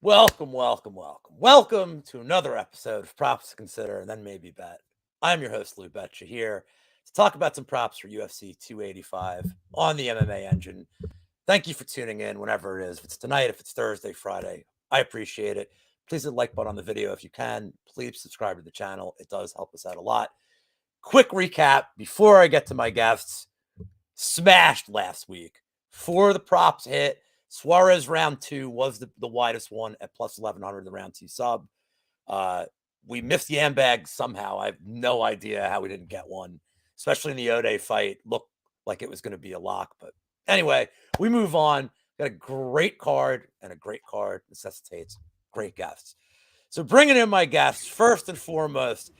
Welcome to another episode of Props to Consider and Then Maybe Bet. I'm your host, Lou Betya, here to talk about some props for UFC 285 on the MMA engine. Thank you for tuning in whenever it is. If it's tonight, if it's Thursday, Friday, I appreciate it. Please hit the like button on the video if you can. Please subscribe to the channel. It does help us out a lot. Quick recap before I get to my guests. Smashed last week. 4 of the props hit. Suarez round 2 was the widest one at plus 1100, the round 2 sub. We missed Yambag somehow. I have no idea how we didn't get one, especially in the Ode fight. Looked like it was going to be a lock. But anyway, we move on. Got a great card, and a great card necessitates great guests. So bringing in my guests, first and foremost,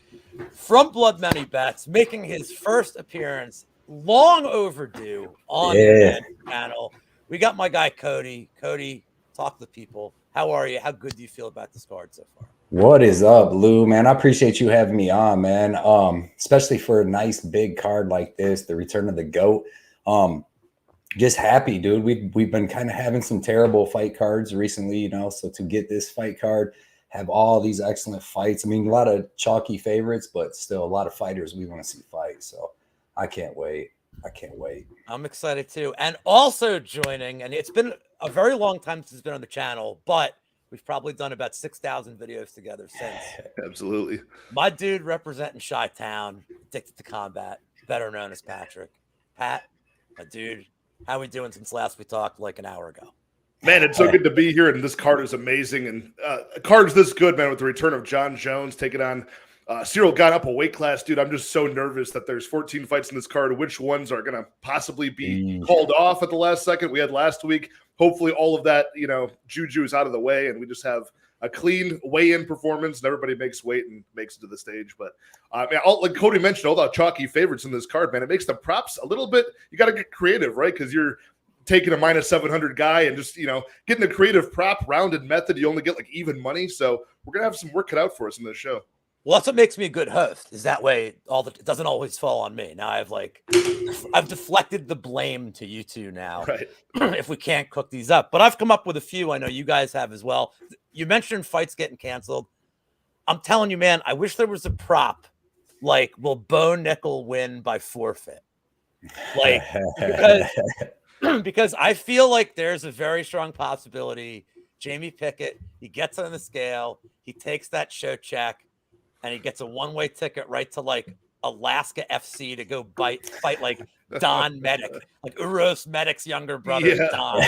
from Blood Many Bets, making his first appearance, long overdue, on the channel. We got my guy, Cody. Cody, talk to the people. How are you? How good do you feel about this card so far? What is up, Lou, man? I appreciate you having me on, man. Especially for a nice big card like this, the return of the GOAT. Just happy, dude. We've been kind of having some terrible fight cards recently, you know, so to get this fight card, have all these excellent fights. I mean, a lot of chalky favorites, but still a lot of fighters we want to see fight. So I can't wait. I'm excited too. And also joining, and it's been a very long time since it's been on the channel, but we've probably done about 6,000 videos together since. Absolutely. My dude representing Chi-Town, addicted to combat, better known as Patrick. Pat, my dude, how we doing since last we talked like an hour ago? Man, it's so good to be here, and this card is amazing. And a card's this good, man, with the return of John Jones taking on Ciryl. Got up a weight class, dude. I'm just so nervous that there's 14 fights in this card. Which ones are going to possibly be called off at the last second? We had last week. Hopefully all of that, you know, juju is out of the way, and we just have a clean weigh-in performance, and everybody makes weight and makes it to the stage. But, man, like Cody mentioned, all the chalky favorites in this card, man, it makes the props a little bit – you got to get creative, right? Because you're taking a minus 700 guy and just, you know, getting a creative prop rounded method. You only get, like, even money. So we're going to have some work cut out for us in this show. Well, that's what makes me a good host, is that way it doesn't always fall on me. Now I've deflected the blame to you two now, right? If we can't cook these up. But I've come up with a few. I know you guys have as well. You mentioned fights getting canceled. I'm telling you, man, I wish there was a prop like, will Bo Nickal win by forfeit? Like, because I feel like there's a very strong possibility Jamie Pickett, he gets on the scale, he takes that show check, and he gets a one-way ticket right to, like, Alaska FC to go fight like Don Medic, like Uros Medic's younger brother, Don,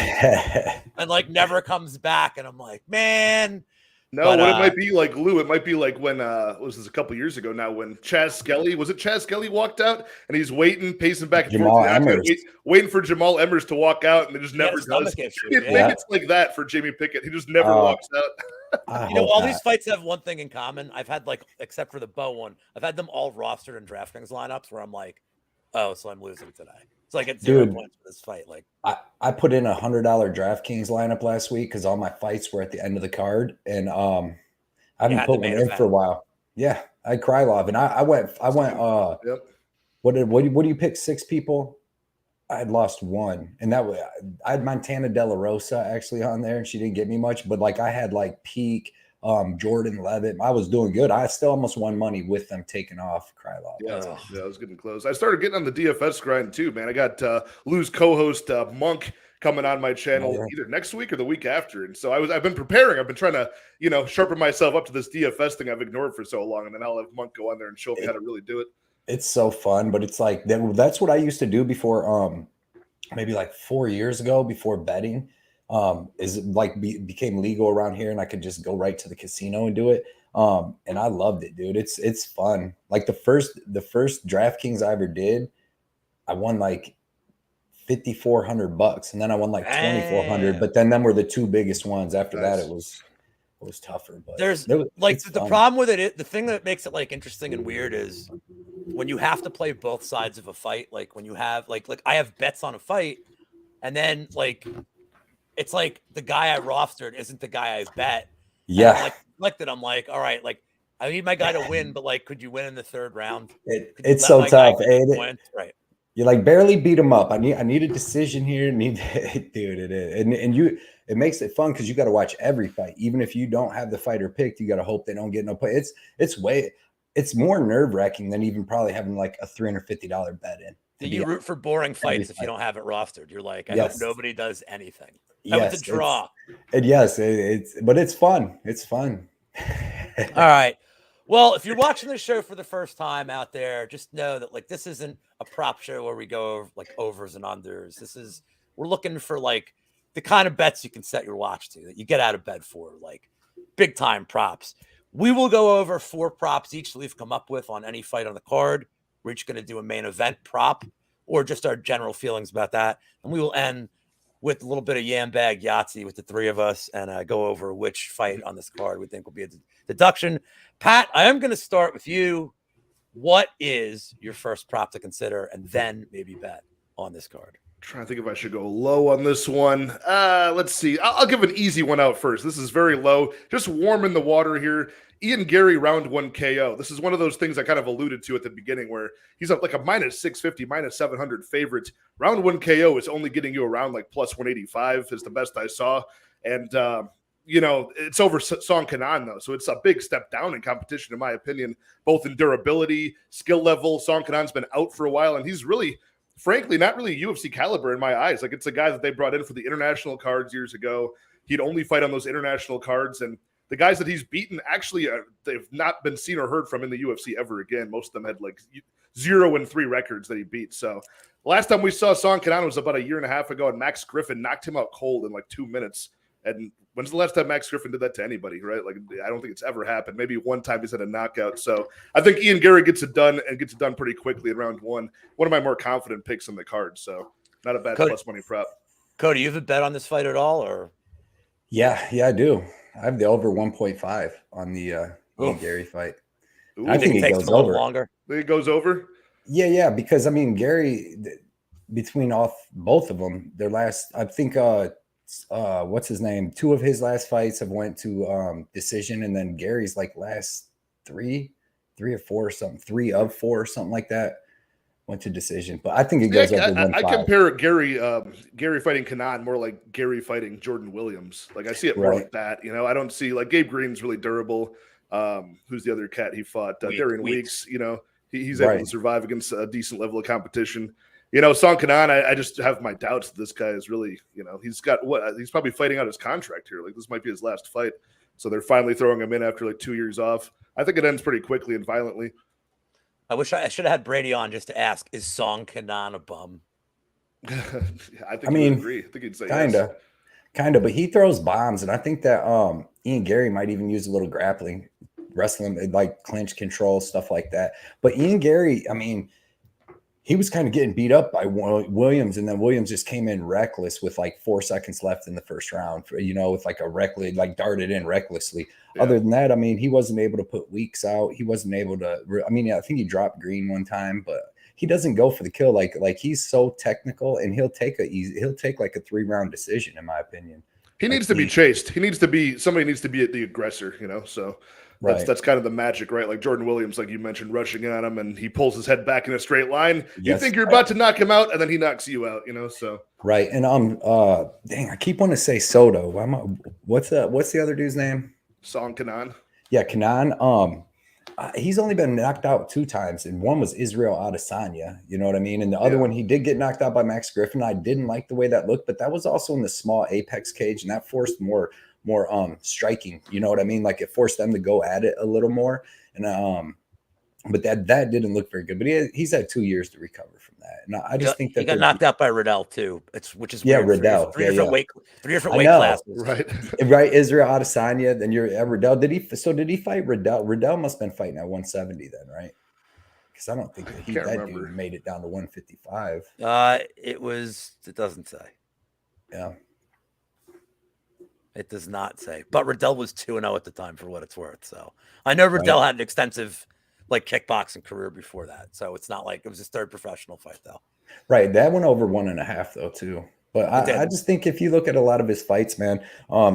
and, like, never comes back. And I'm like, man. No, but, it might be like, Lou, it might be like when, was this a couple years ago now, when Chaz Skelly walked out, and he's pacing back and forth, waiting for Jamal Emmers to walk out, and it just never does. Maybe it's like that for Jamie Pickett. He just never walks out. You know, all these fights have one thing in common. I've had, like, except for the Bo one, I've had them all rostered in DraftKings lineups where I'm like, oh, so I'm losing today. So I get 0 points for this fight. Like, I put in $100 DraftKings lineup last week because all my fights were at the end of the card, and I haven't put one in for a while. Yeah, I had Krylov, and I went. Yep. What do you pick? 6 people. I had lost 1, and that was I had Montana De La Rosa actually on there, and she didn't get me much, but like I had like Peak, Jordan Levitt. I was doing good. I still almost won money with them taking off Krylov. Yeah, I was getting close. I started getting on the DFS grind too, man. I got Lou's co-host Monk coming on my channel either next week or the week after, and so I've been preparing. I've been trying to, you know, sharpen myself up to this DFS thing I've ignored for so long, and then I'll have Monk go on there and show me how to really do it. It's so fun, but it's like that's what I used to do before, maybe like 4 years ago, before betting. Is like became legal around here, and I could just go right to the casino and do it. And I loved it, dude. It's fun. Like the first DraftKings I ever did, I won like $5,400, and then I won like $2,400. But then them were the 2 biggest ones. After that, it was tougher. But the problem with it, the thing that makes it like interesting and weird is when you have to play both sides of a fight. Like when you have like I have bets on a fight, and then like. It's like the guy I rostered isn't the guy I bet. Yeah. I'm like selected. I'm like, all right, like I need my guy to win, but like, could you win in the 3rd round? It's so tough. Right. You like barely beat him up. I need a decision here. Dude, it is. And it makes it fun because you got to watch every fight. Even if you don't have the fighter picked, you got to hope they don't get no play. It's more nerve-wracking than even probably having like a $350 bet in. Do you root for boring fights if you don't have it rostered? You're like, I hope nobody does anything. Yes, it's a draw. But it's fun. It's fun. All right. Well, if you're watching this show for the first time out there, just know that like this isn't a prop show where we go over like overs and unders. We're looking for like the kind of bets you can set your watch to that you get out of bed for, like big time props. We will go over 4 props each that we've come up with on any fight on the card. We're each going to do a main event prop or just our general feelings about that. And we will end with a little bit of Yambag Yahtzee with the 3 of us and go over which fight on this card we think will be a deduction. Pat, I am going to start with you. What is your first prop to consider and then maybe bet on this card? Trying to think if I should go low on this one. Let's see. I'll give an easy one out first. This is very low. Just warming the water here. Garry round 1 KO. This is one of those things I kind of alluded to at the beginning where he's up like a minus 650, minus 700 favorite. Round 1 KO is only getting you around like plus 185 is the best I saw. And, it's over Song Kenan though. So it's a big step down in competition, in my opinion, both in durability, skill level. Song Kenan's been out for a while and he's really, frankly, not really UFC caliber in my eyes. Like it's a guy that they brought in for the international cards years ago. He'd only fight on those international cards. And the guys that he's beaten, actually, they've not been seen or heard from in the UFC ever again. Most of them had like 0-3 records that he beat. So last time we saw Song Kenan was about a year and a half ago, and Max Griffin knocked him out cold in like 2 minutes. And when's the last time Max Griffin did that to anybody, right? Like, I don't think it's ever happened. Maybe one time he's had a knockout. So I think Garry gets it done and gets it done pretty quickly in round 1. One of my more confident picks on the card. So not a bad plus money prop. Cody, you have a bet on this fight at all, or? Yeah, I do. I have the over 1.5 on the Garry fight. Ooh. I think it goes over. Longer. Think it goes over? Yeah, because I mean Garry, between both of them, their last, I think what's his name? 2 of his last fights have went to decision, and then Gary's like last 3 or 4 or something, 3 of 4 or something like that went to decision. But I think it goes over 1.5. I compare Garry fighting Kenan more like Garry fighting Jordan Williams. Like I see it more like that. I don't see like Gabe Green's really durable. Who's the other cat he fought? Darian Weeks. He's able to survive against a decent level of competition. Song Kenan, I just have my doubts that this guy is really, he's probably fighting out his contract here. Like this might be his last fight. So they're finally throwing him in after like 2 years off. I think it ends pretty quickly and violently. I wish I should have had Brady on just to ask, is Song Kenan a bum? I think he'd agree. I think he'd say Kind of, but he throws bombs. And I think that Garry might even use a little grappling, wrestling, like clinch control, stuff like that. But Garry, I mean, he was kind of getting beat up by Williams, and then Williams just came in reckless with like 4 seconds left in the first round, with like a reckless, like darted in recklessly. Yeah. Other than that, I mean, he wasn't able to put Weeks out. He wasn't able to, I think he dropped Green one time, but he doesn't go for the kill. Like he's so technical, and he'll take like a 3-round decision, in my opinion. He needs to be chased. Somebody needs to be the aggressor, so. That's kind of the magic, right? Like Jordan Williams, like you mentioned, rushing at him, and he pulls his head back in a straight line. You think you're about to knock him out, and then he knocks you out, so. Right, and I keep wanting to say Soto. What's the other dude's name? Song Kenan. Yeah, Kenan. He's only been knocked out 2 times, and one was Ciryl Adesanya. You know what I mean? And the other one, he did get knocked out by Max Griffin. I didn't like the way that looked, but that was also in the small apex cage, and that forced more striking, you know what I mean? Like it forced them to go at it a little more. And but that didn't look very good. But he's had 2 years to recover from that. And I just think that he got knocked out by Riddell too. Which is weird. Riddell. Three different weight classes. Right. Ciryl Adesanya, then you're at Riddell. Did he fight Riddell? Riddell must have been fighting at 170 then, right? Because I don't think that dude made it down to 155. It doesn't say. Yeah. It does not say, but Riddell was 2-0 at the time, for what it's worth. So I know Riddell had an extensive like kickboxing career before that. So it's not like it was his 3rd professional fight though. Right. That went over 1.5 though too. But I just think if you look at a lot of his fights, man,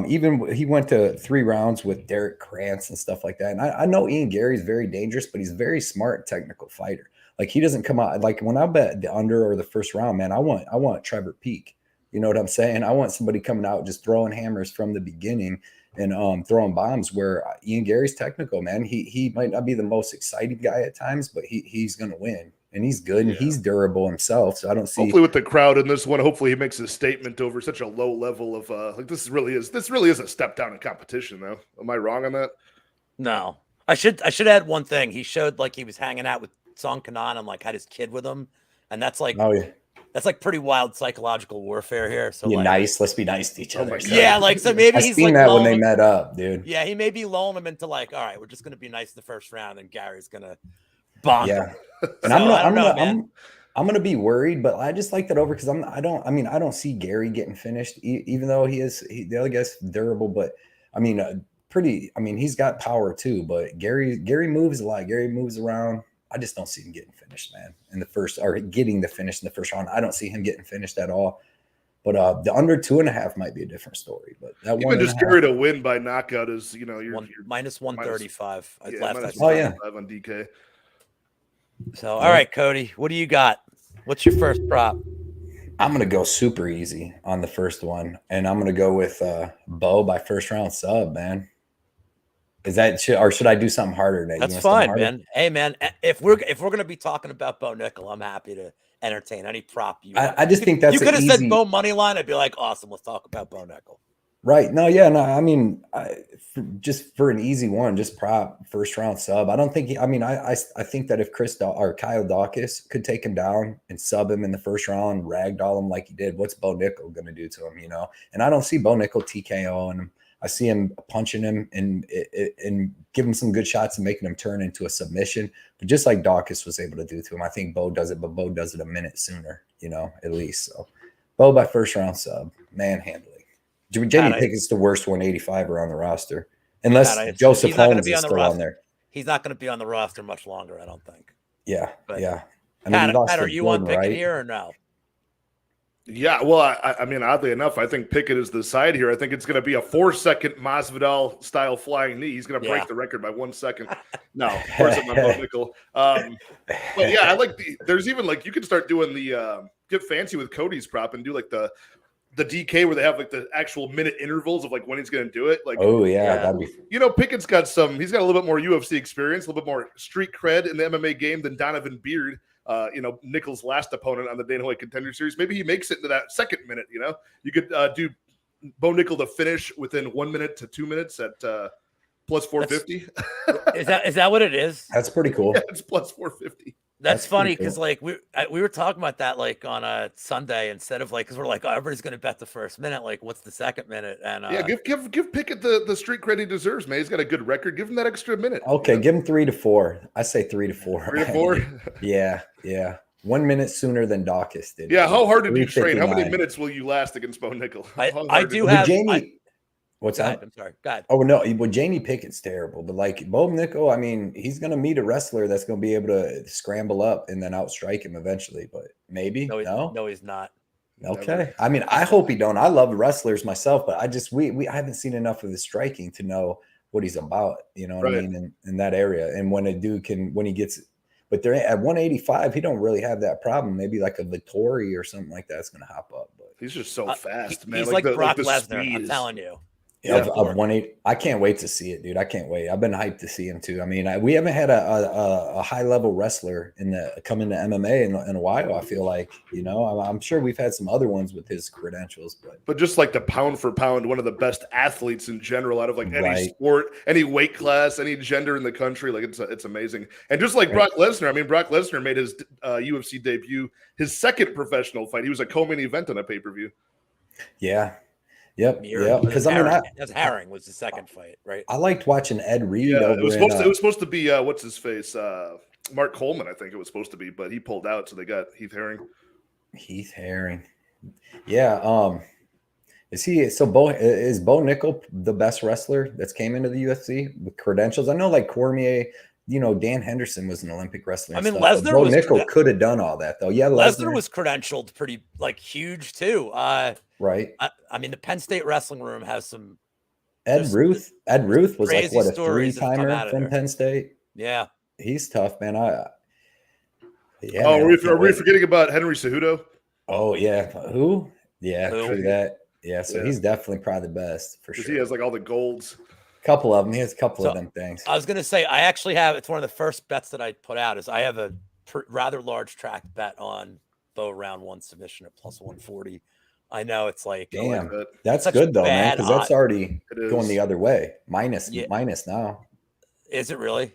even he went to 3 rounds with Derek Krantz and stuff like that. And I know Garry's very dangerous, but he's a very smart technical fighter. Like he doesn't come out like when I bet the under or the first round, man. I want Trevor Peak. You know what I'm saying? I want somebody coming out just throwing hammers from the beginning and throwing bombs. Where Ian Garry's technical, man. He might not be the most exciting guy at times, but he's gonna win. And he's good and he's durable himself. So I don't see. Hopefully, with the crowd in this one, hopefully he makes a statement over such a low level of like this really is a step down in competition, though. Am I wrong on that? No, I should add one thing. He showed like he was hanging out with Song Kenan and like had his kid with him, and that's like that's like pretty wild psychological warfare here. So be like, nice. Let's be nice to each other. Yeah, like so maybe he's seen like that when they met up, dude. Yeah, he may be lulling him into like, all right, we're just gonna be nice the first round, and Gary's gonna bomb him. And so, I'm gonna be worried, but I just like that over because I don't see Garry getting finished, even though the other guy's durable, but he's got power too. But Garry moves a lot. Garry moves around. I just don't see him getting finished, man. In the first or getting the finish in the first round, I don't see him getting finished at all. But the under 2.5 might be a different story. But that even just Garry to win by knockout is you're minus 135. Minus on DK. So, all right, Cody, what do you got? What's your first prop? I'm going to go super easy on the first one, and I'm going to go with Bo by first round sub, man. Is that or should I do something harder? That's fine, man. Hey, man, if we're going to be talking about Bo Nickal, I'm happy to entertain any prop you want. I just think that's you could have said Bo money line. I'd be like, awesome. Let's talk about Bo Nickal. Right. No, yeah, no, I mean, just for an easy one, just prop first round sub. I don't think, I think that if Kyle Dawkins could take him down and sub him in the first round, ragdoll him like he did, what's Bo Nickal going to do to him, And I don't see Bo Nickal TKOing him. I see him punching him and giving him some good shots and making him turn into a submission. But just like Dawkins was able to do to him, I think Bo does it, but Bo does it a minute sooner, at least. So Bo by first round sub, manhandling. Jamie Pickett's the worst 185 on the roster, unless Joseph Holmes is still on there. He's not going to be on the roster much longer, I don't think. Yeah, but, yeah. Pat, are you on Pickett here or no? Yeah, well, I mean, oddly enough, I think Pickett is the side here. I think it's going to be a 4-second Masvidal style flying knee. He's going to break the record by 1 second. No, of course I'm on Bo Nickal. But yeah, I like there's even like you can start doing the get fancy with Cody's prop and do like the DK where they have like the actual minute intervals of like when he's going to do it. Like, that'd be. Pickett's got he's got a little bit more UFC experience, a little bit more street cred in the MMA game than Donovan Beard. Nickal's last opponent on the Dana White Contender Series. Maybe he makes it into that second minute. You could do Bo Nickal to finish within 1 minute to 2 minutes at plus 450. Is that what it is? That's pretty cool. Yeah, it's plus 450. That's funny because cool. Like we were talking about that like on a Sunday instead of like because we're like everybody's gonna bet the first minute, like what's the second minute? And give Pickett the street credit he deserves, man. He's got a good record. Give him that extra minute. Okay, give him 3 to 4. I say 3 to 4. 3 to 4. Yeah. 1 minute sooner than Dawkins did. Yeah, how hard did you train? How many minutes will you last against Bo Nickal? I do have Jamie. What's that? I'm sorry. Go ahead. Oh no, well, Jamie Pickett's terrible, but like Bo Nickal, I mean, he's gonna meet a wrestler that's gonna be able to scramble up and then outstrike him eventually. But maybe no, he's not. Okay, never. I mean, I hope he don't. I love wrestlers myself, but I just I haven't seen enough of his striking to know what he's about. You know what I mean in that area. And when a dude when he gets, but they're at 185, he don't really have that problem. Maybe like a Vittori or something like that's gonna hop up. But he's just so fast, man. He's like Brock Lesnar. I'm telling you. Of 180, I can't wait to see it, dude. I can't wait. I've been hyped to see him too. I mean, we haven't had a high level wrestler come into MMA in a while. I feel like, I'm sure we've had some other ones with his credentials, but just like the pound for pound, one of the best athletes in general out of like any sport, any weight class, any gender in the country. Like it's amazing. And just like Brock Lesnar, I mean, Brock Lesnar made his UFC debut, his second professional fight. He was a co-main event on a pay-per-view. Yeah. Yep. Because Herring was the second fight, right? I liked watching Ed Reed. Yeah, it was supposed to be what's his face, Mark Coleman. I think it was supposed to be, but he pulled out, so they got Heath Herring. Yeah. Is Bo Nickal the best wrestler that's came into the UFC with credentials? I know like Cormier. Dan Henderson was an Olympic wrestler. I mean, Lesnar Bo Nickal could have done all that though. Yeah, Lesnar was credentialed pretty like huge too. Right. I mean, the Penn State wrestling room has some. Ed Ruth was like what, a 3-timer from Penn State. Yeah, he's tough, man. Yeah. Oh, Man, are we forgetting about Henry Cejudo? Oh yeah, who? Yeah, Who? true that. Yeah, so Yeah. he's definitely probably the best for Because sure. he has like all the golds. Couple of them. He has a couple So of them things. I was going to say, I actually have, it's one of the first bets that I put out is I have a rather large track bet on Bo round 1 submission at plus 140. I know it's like, Damn, that. that's such good though, man, bad because that's already It is. going the other way. Minus Yeah. now. Is it really?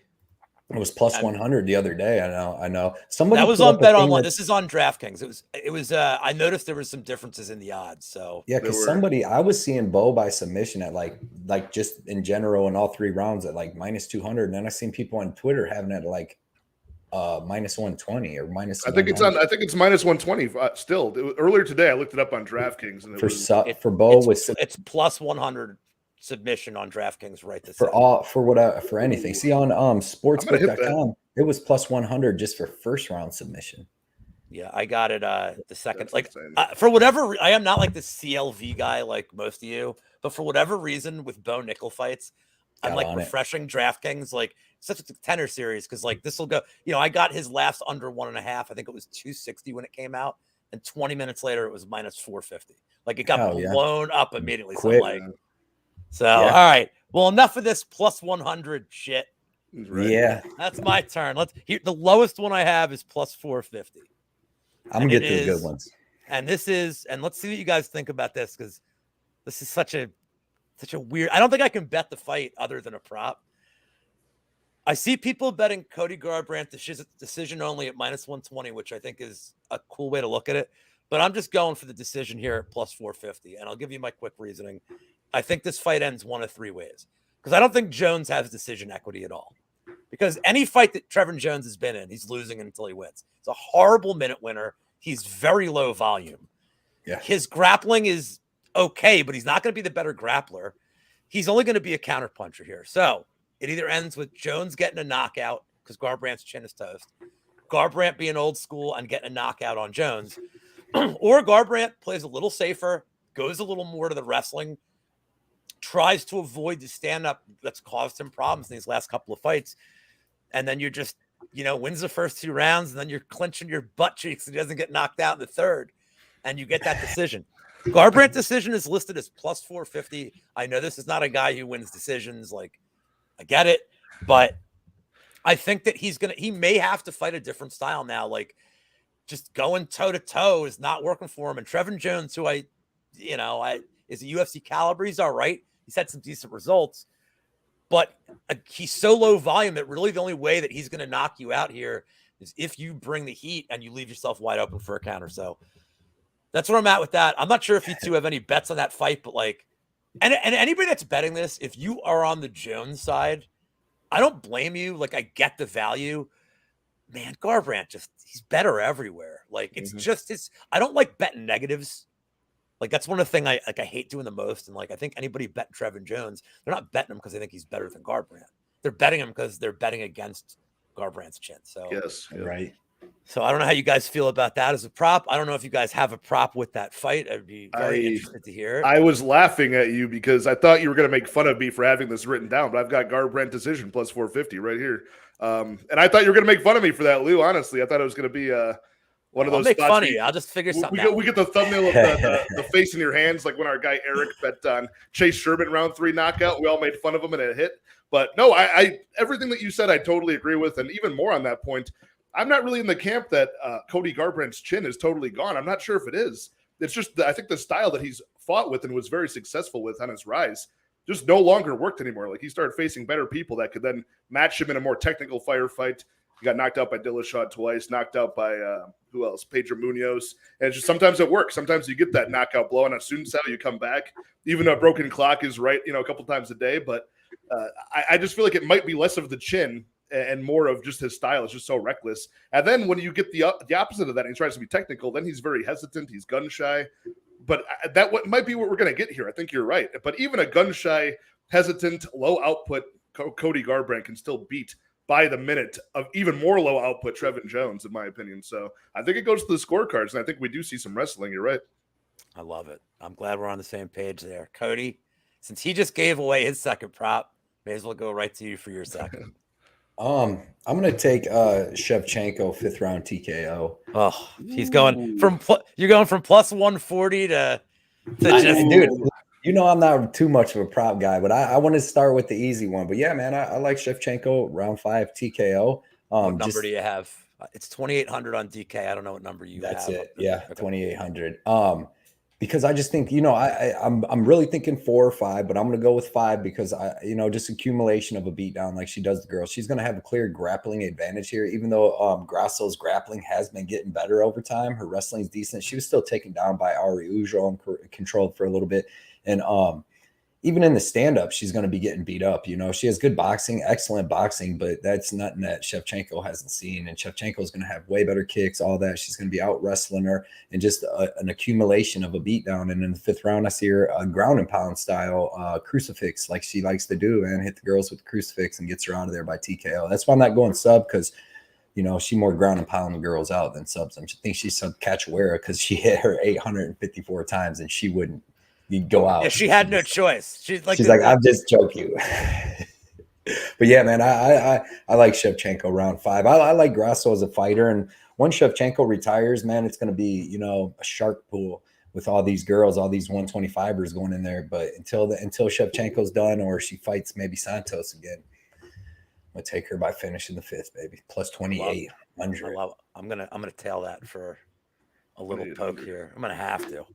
It was plus 100 the other day. I know. Somebody That was put on up a Bet thing Online. that- This is on DraftKings. It was I noticed there was some differences in the odds. So Yeah, There because were. I was seeing Bo by submission at like just in general in all 3 rounds at like minus 200, and then I seen people on Twitter having it like minus 120 or minus. I think it's minus 120 still. Earlier today, I looked it up on DraftKings, and for Bo it's plus 100 submission on DraftKings right this for anything. See on sportsbook.com, it was plus 100 just for first round submission. Yeah, I got it the second. That's like insane. for whatever I am not like the CLV guy like most of you, but for whatever reason with Bo Nickal fights, I'm like refreshing DraftKings like such a tenor series because like this will go. I got his last under 1.5. I think it was 260 when it came out, and 20 minutes later it was minus 450. Like it got blown up immediately. Quick. So all right. Well, enough of this plus 100 shit. Right. Yeah, that's my turn. The lowest one I have is plus 450. I'm gonna get to the good ones. And let's see what you guys think about this because this is such a weird. I don't think I can bet the fight other than a prop. I see people betting Cody Garbrandt decision only at minus 120, which I think is a cool way to look at it. But I'm just going for the decision here at plus 450, and I'll give you my quick reasoning. I think this fight ends one of 3 ways because I don't think Jones has decision equity at all. Because any fight that Trevin Jones has been in, he's losing until he wins. It's a horrible minute winner. He's very low volume. Yeah. His grappling is okay, but he's not going to be the better grappler. He's only going to be a counterpuncher here. So it either ends with Jones getting a knockout because Garbrandt's chin is toast, Garbrandt being old school and getting a knockout on Jones, or Garbrandt plays a little safer, goes a little more to the wrestling, tries to avoid the stand-up that's caused him problems in these last couple of fights. And then you're just, wins the first 2 rounds, and then you're clenching your butt cheeks and he doesn't get knocked out in the third. And you get that decision. Garbrandt decision is listed as plus 450. I know this is not a guy who wins decisions. Like, I get it. But I think that he may have to fight a different style now. Like, just going toe-to-toe is not working for him. And Trevin Jones, who is a UFC caliber, he's all right. He's had some decent results. But he's so low volume that really the only way that he's going to knock you out here is if you bring the heat and you leave yourself wide open for a counter. So that's where I'm at with that. I'm not sure if you two have any bets on that fight, but and anybody that's betting this, if you are on the Jones side, I don't blame you. Like, I get the value. Man, Garbrandt he's better everywhere. Like, it's just I don't like betting negatives. Like, that's one of the things I hate doing the most. And I think anybody bet Trevin Jones, they're not betting him because they think he's better than Garbrandt. They're betting him because they're betting against Garbrandt's chin. So yes, right. So I don't know how you guys feel about that as a prop. I don't know if you guys have a prop with that fight. I'd be very interested to hear it. I was laughing at you because I thought you were going to make fun of me for having this written down, but I've got Garbrandt decision plus 450 right here. And I thought you were going to make fun of me for that, Lou. Honestly, I thought it was going to be one of those. I'll make fun of you. I'll just figure something out. We get the thumbnail of the face in your hands, like when our guy Eric bet on Chase Sherman round 3 knockout. We all made fun of him and it hit. But no, I everything that you said, I totally agree with. And even more on that point, I'm not really in the camp that Cody Garbrandt's chin is totally gone. I'm not sure if it is. It's just I think the style that he's fought with and was very successful with on his rise just no longer worked anymore. Like, he started facing better people that could then match him in a more technical firefight. He got knocked out by Dillashaw twice, knocked out by who else? Pedro Munoz. And it's just sometimes it works. Sometimes you get that knockout blow, and as soon as you come back, even a broken clock is right, a couple times a day. But I just feel like it might be less of the chin and more of just his style is just so reckless. And then when you get the opposite of that, and he tries to be technical, then he's very hesitant. He's gun shy. But that might be what we're going to get here. I think you're right. But even a gun shy, hesitant, low output Cody Garbrandt can still beat by the minute of even more low output Trevin Jones, in my opinion. So I think it goes to the scorecards, and I think we do see some wrestling. You're right. I love it. I'm glad we're on the same page there. Cody, since he just gave away his second prop, may as well go right to you for your second. I'm gonna take Shevchenko 5th round TKO. Oh, he's going from you're going from plus 140 to just dude. You know I'm not too much of a prop guy, but I want to start with the easy one. But yeah, man, I like Shevchenko round 5 TKO. What number do you have? It's 2,800 on DK. I don't know what number you have. That's it. Yeah, okay. 2,800. Because I just think, I'm really thinking 4 or 5, but I'm going to go with 5 because just accumulation of a beatdown like she does the girl. She's going to have a clear grappling advantage here, even though Grasso's grappling has been getting better over time. Her wrestling's decent. She was still taken down by Ari Ujo and controlled for a little bit. And even in the stand-up, she's going to be getting beat up. She has good boxing, excellent boxing, but that's nothing that Shevchenko hasn't seen. And Shevchenko is going to have way better kicks, all that. She's going to be out wrestling her and just an accumulation of a beatdown. And in the 5th round, I see her ground and pound style crucifix like she likes to do and hit the girls with the crucifix and gets her out of there by TKO. That's why I'm not going sub because, she more ground and pound the girls out than subs. I think she subbed Cachoeira because she hit her 854 times and she wouldn't. You'd go out. Yeah, she had no choice. She's like, I'm just joking. But yeah, man, I like Shevchenko round 5. I like Grasso as a fighter, and once Shevchenko retires, man, it's going to be a shark pool with all these girls, all these 125ers going in there. But until Shevchenko's done, or she fights maybe Santos again, I'm gonna take her by finishing the 5th, baby, plus 2,800. I'm gonna tail that for a little poke here. I'm gonna have to.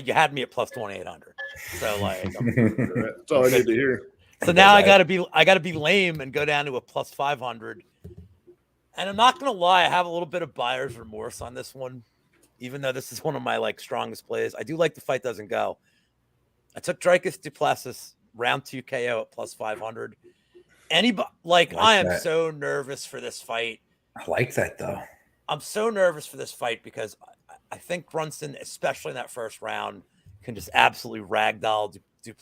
You had me at plus 2,800, so that's all I need to hear. So now I gotta be lame and go down to a plus 500. And I'm not gonna lie, I have a little bit of buyer's remorse on this one, even though this is one of my strongest plays. I do like the fight doesn't go. I took Dricus du Plessis round 2 KO at plus 500. Anybody I am so nervous for this fight. I like that though. I'm so nervous for this fight because I think Brunson, especially in that first round, can just absolutely ragdoll du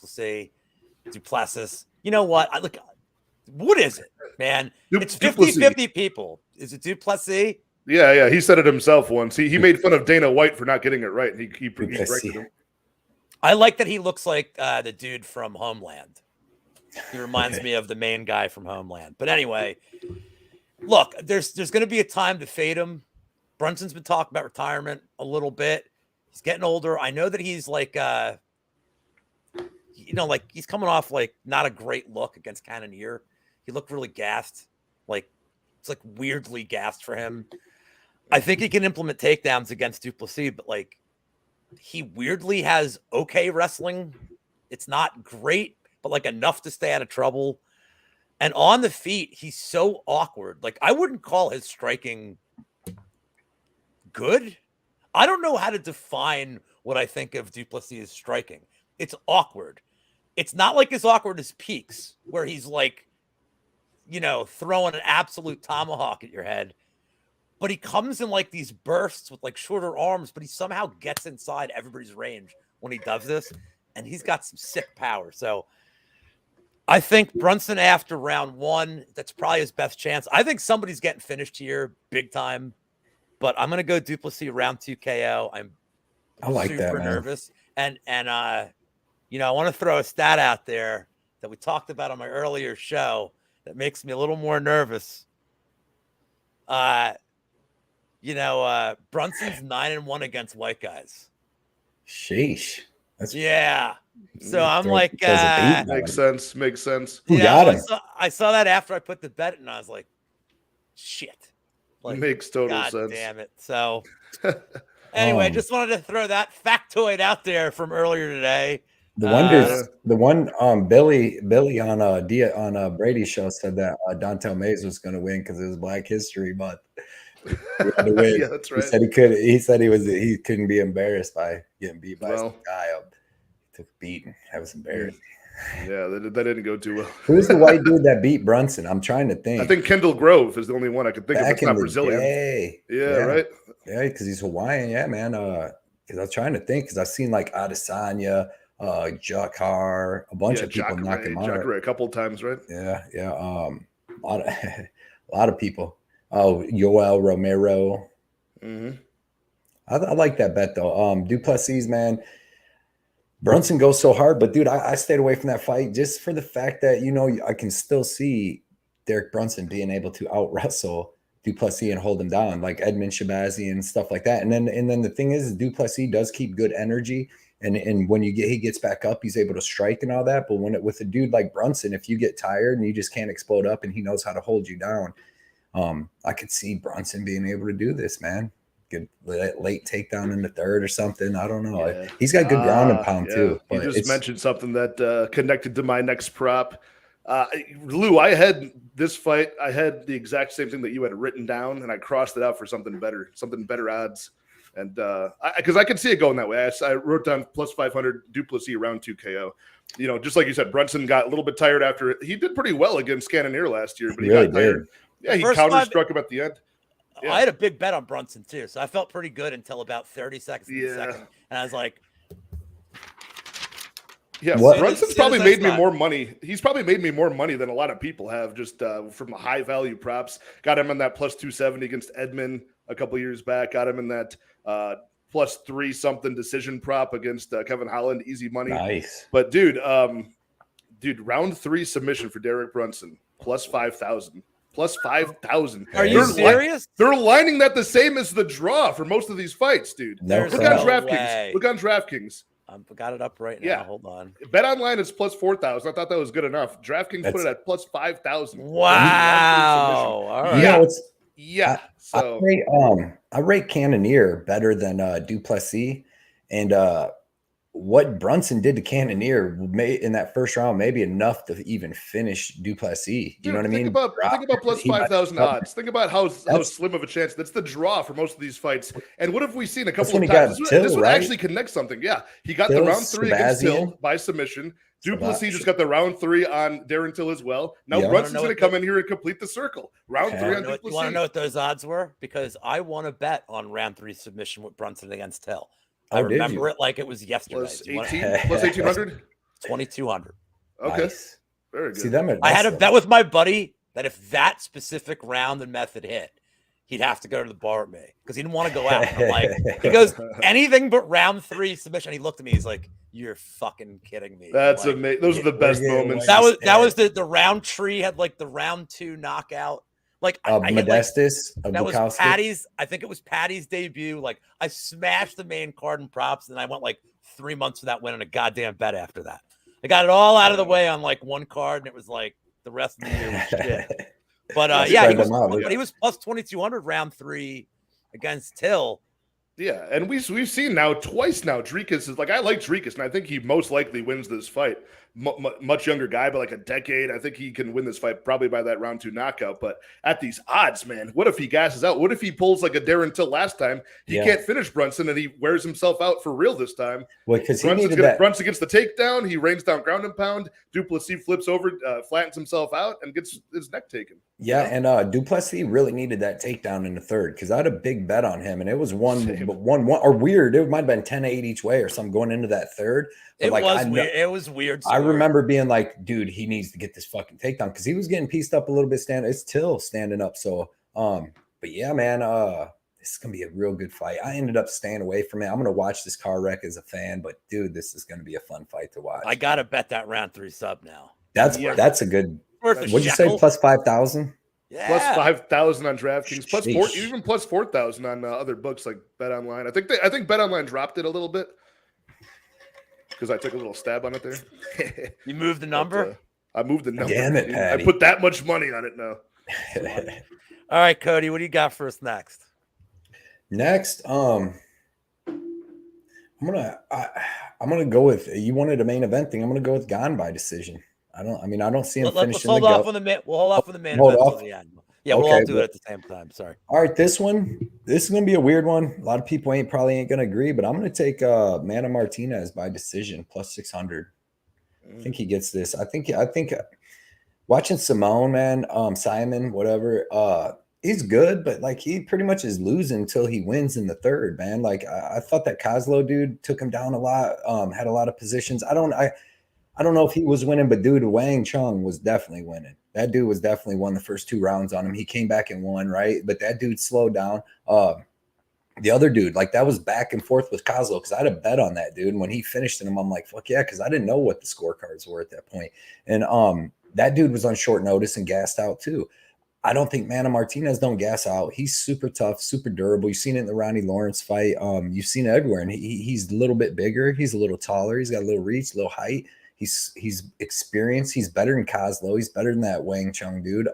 Plessis. You know what? What is it, man? It's 50-50 people. Is it du Plessis? Yeah. He said it himself once. He made fun of Dana White for not getting it right. And he corrected him. I like that he looks like the dude from Homeland. He reminds me of the main guy from Homeland. But anyway, look, there's going to be a time to fade him. Brunson's been talking about retirement a little bit. He's getting older. I know that he's he's coming off not a great look against Cannonier. He looked really gassed. It's weirdly gassed for him. I think he can implement takedowns against du Plessis, but he weirdly has okay wrestling. It's not great, but enough to stay out of trouble. And on the feet, he's so awkward. I wouldn't call his striking good. I don't know how to define what I think of du Plessis' striking. It's awkward. It's not as awkward as Peaks, where he's throwing an absolute tomahawk at your head. But he comes in these bursts with shorter arms, but he somehow gets inside everybody's range when he does this. And he's got some sick power. So I think Brunson after round 1, that's probably his best chance. I think somebody's getting finished here big time. But I'm going to go du Plessis round 2 KO. I like super that, nervous. And I want to throw a stat out there that we talked about on my earlier show that makes me a little more nervous. Brunson's 9-1 against white guys. Sheesh. Yeah. So I'm makes sense. Who got him? I saw that after I put the bet and I was like, shit. Makes total sense. Damn it. So anyway, just wanted to throw that factoid out there from earlier today. The one Billy on Brady's show said that Dontel Mays was going to win because it was Black History Month. Yeah, that's right. He said he couldn't be embarrassed by getting beat by some guy. He took a beat and that was embarrassing. Yeah, that didn't go too well. Who's the white dude that beat Brunson? I'm trying to think. I think Kendall Grove is the only one I could think of. It's not Brazilian. Yeah, right. Yeah, because he's Hawaiian. Yeah, man. Because I was trying to think because I've seen Adesanya, Jakar, a bunch of people knock him out. Jacare a couple of times, right? Yeah. A lot of people. Oh, Yoel Romero. Mm-hmm. I like that bet though. Du Plessis, man. Brunson goes so hard, but dude, I stayed away from that fight just for the fact that, you know, I can still see Derek Brunson being able to out wrestle Du Plessis and hold him down, like Edmund Shabazi and stuff like that. And then the thing is, Du Plessis does keep good energy, and when he gets back up, he's able to strike and all that. But with a dude like Brunson, if you get tired and you just can't explode up, and he knows how to hold you down, I could see Brunson being able to do this, man. Good late takedown in the third or something. I don't know. Yeah. He's got good ground and pound too. You But just mentioned something that connected to my next prop. Lou, I had this fight. I had the exact same thing that you had written down, and I crossed it out for something better odds. And because I could see it going that way, I wrote down plus 500 Du Plessis round 2 KO. You know, just like you said, Brunson got a little bit tired after he did pretty well against Cannonier last year, but he really got tired. did. Yeah, he counter-struck him at the end. Yeah. I had a big bet on Brunson too, so I felt pretty good until about 30 seconds in the second, and I was like, "Yeah, Brunson's probably made me more money. He's probably made me more money than a lot of people have, just from the high value props. Got him on that plus 270 against Edmund a couple years back. Got him in that plus 3 something decision prop against Kevin Holland, easy money. Nice, but dude, round 3 submission for Derek Brunson plus 5,000." Plus 5,000. Are you serious? They're lining that the same as the draw for most of these fights, dude. Look on DraftKings. Look on DraftKings. I've got it up right now. Yeah. Hold on. Bet online is plus 4,000. I thought that was good enough. DraftKings put it at plus 5,000. Wow. All right. Yeah. So I rate Cannonier better than Du Plessis, and what Brunson did to Cannonier in that first round maybe enough to even finish Du Plessis. You know what I mean? Think about plus 5,000 odds. Think about how slim of a chance. That's the draw for most of these fights. And what have we seen a couple of times? This would actually connect something. Yeah, he got the round 3 against Till by submission. Du Plessis just got the round 3 on Darren Till as well. Now Brunson's going to come in here and complete the circle. Round 3 on Du Plessis. You want to know what those odds were? Because I won a bet on round 3 submission with Brunson against Till. I remember it like it was yesterday. Plus 1,800? 2,200. Okay. Nice. Very good. See, I had a bet with my buddy that if that specific round and method hit, he'd have to go to the bar with me because he didn't want to go out. I'm like, he goes, anything but round 3 submission. He looked at me. He's like, you're fucking kidding me. That's amazing. Those are the best moments. That was the round tree had like the round 2 knockout. Like Modestus, that was Patty's. I think it was Patty's debut. Like I smashed the main card and props, and I went like 3 months without winning a goddamn bet after that. I got it all out of the way on like one card, and it was like the rest of the year was shit. But he was plus 2,200 round 3 against Till. Yeah, and we've seen now twice now. Drikas is like, I like Drikas, and I think he most likely wins this fight. Much younger guy, by like a decade. I think he can win this fight probably by that round 2 knockout. But at these odds, man, what if he gasses out? What if he pulls like a Darren Till last time? He can't finish Brunson, and he wears himself out for real this time. Well, because Brunson gets the takedown. He rains down ground and pound. Du Plessis flips over, flattens himself out, and gets his neck taken. Yeah, and Du Plessis really needed that takedown in the third because I had a big bet on him, and it was one or weird. It might have been 10-8 each way or something going into that third. But weird. It was weird. I remember being like, dude, he needs to get this fucking takedown because he was getting pieced up a little bit. It's Till standing up. So, but yeah, man, this is gonna be a real good fight. I ended up staying away from it. I'm gonna watch this car wreck as a fan, but dude, this is gonna be a fun fight to watch. I gotta bet that round 3 sub now. That's a good. What'd you say? Plus 5,000. Yeah. Plus 5,000 on DraftKings. Plus 4, even plus 4,000 on other books like Bet Online. I think Bet Online dropped it a little bit because I took a little stab on it there. You moved the number. I moved the number. Damn it, Patty. I put that much money on it now. All right, Cody, what do you got for us next? Next, I'm gonna go with, you wanted a main event thing. I'm gonna go with Gane by decision. I don't see him finishing. We'll hold off on the main event until the end. Yeah, we'll all do it at the same time. Sorry. All right, this is gonna be a weird one. A lot of people probably ain't gonna agree, but I'm gonna take Mana Martinez by decision plus 600. I think he gets this. I think watching Simone, man, Saaiman, whatever, he's good, but like he pretty much is losing until he wins in the third, man. Like I thought that Kozlo dude took him down a lot, had a lot of positions. I don't know if he was winning, but dude, Wang Chung was definitely winning. That dude was definitely won the first 2 rounds on him. He came back and won, right? But that dude slowed down. the other dude, like that was back and forth with Kozlov because I had a bet on that dude. And when he finished him, I'm like, fuck yeah, because I didn't know what the scorecards were at that point. And that dude was on short notice and gassed out too. I don't think Martinez don't gas out. He's super tough, super durable. You've seen it in the Ronnie Lawrence fight. You've seen it everywhere. And he's a little bit bigger. He's a little taller. He's got a little reach, a little height. He's experienced. He's better than Kozlov. He's better than that Wang Chung dude.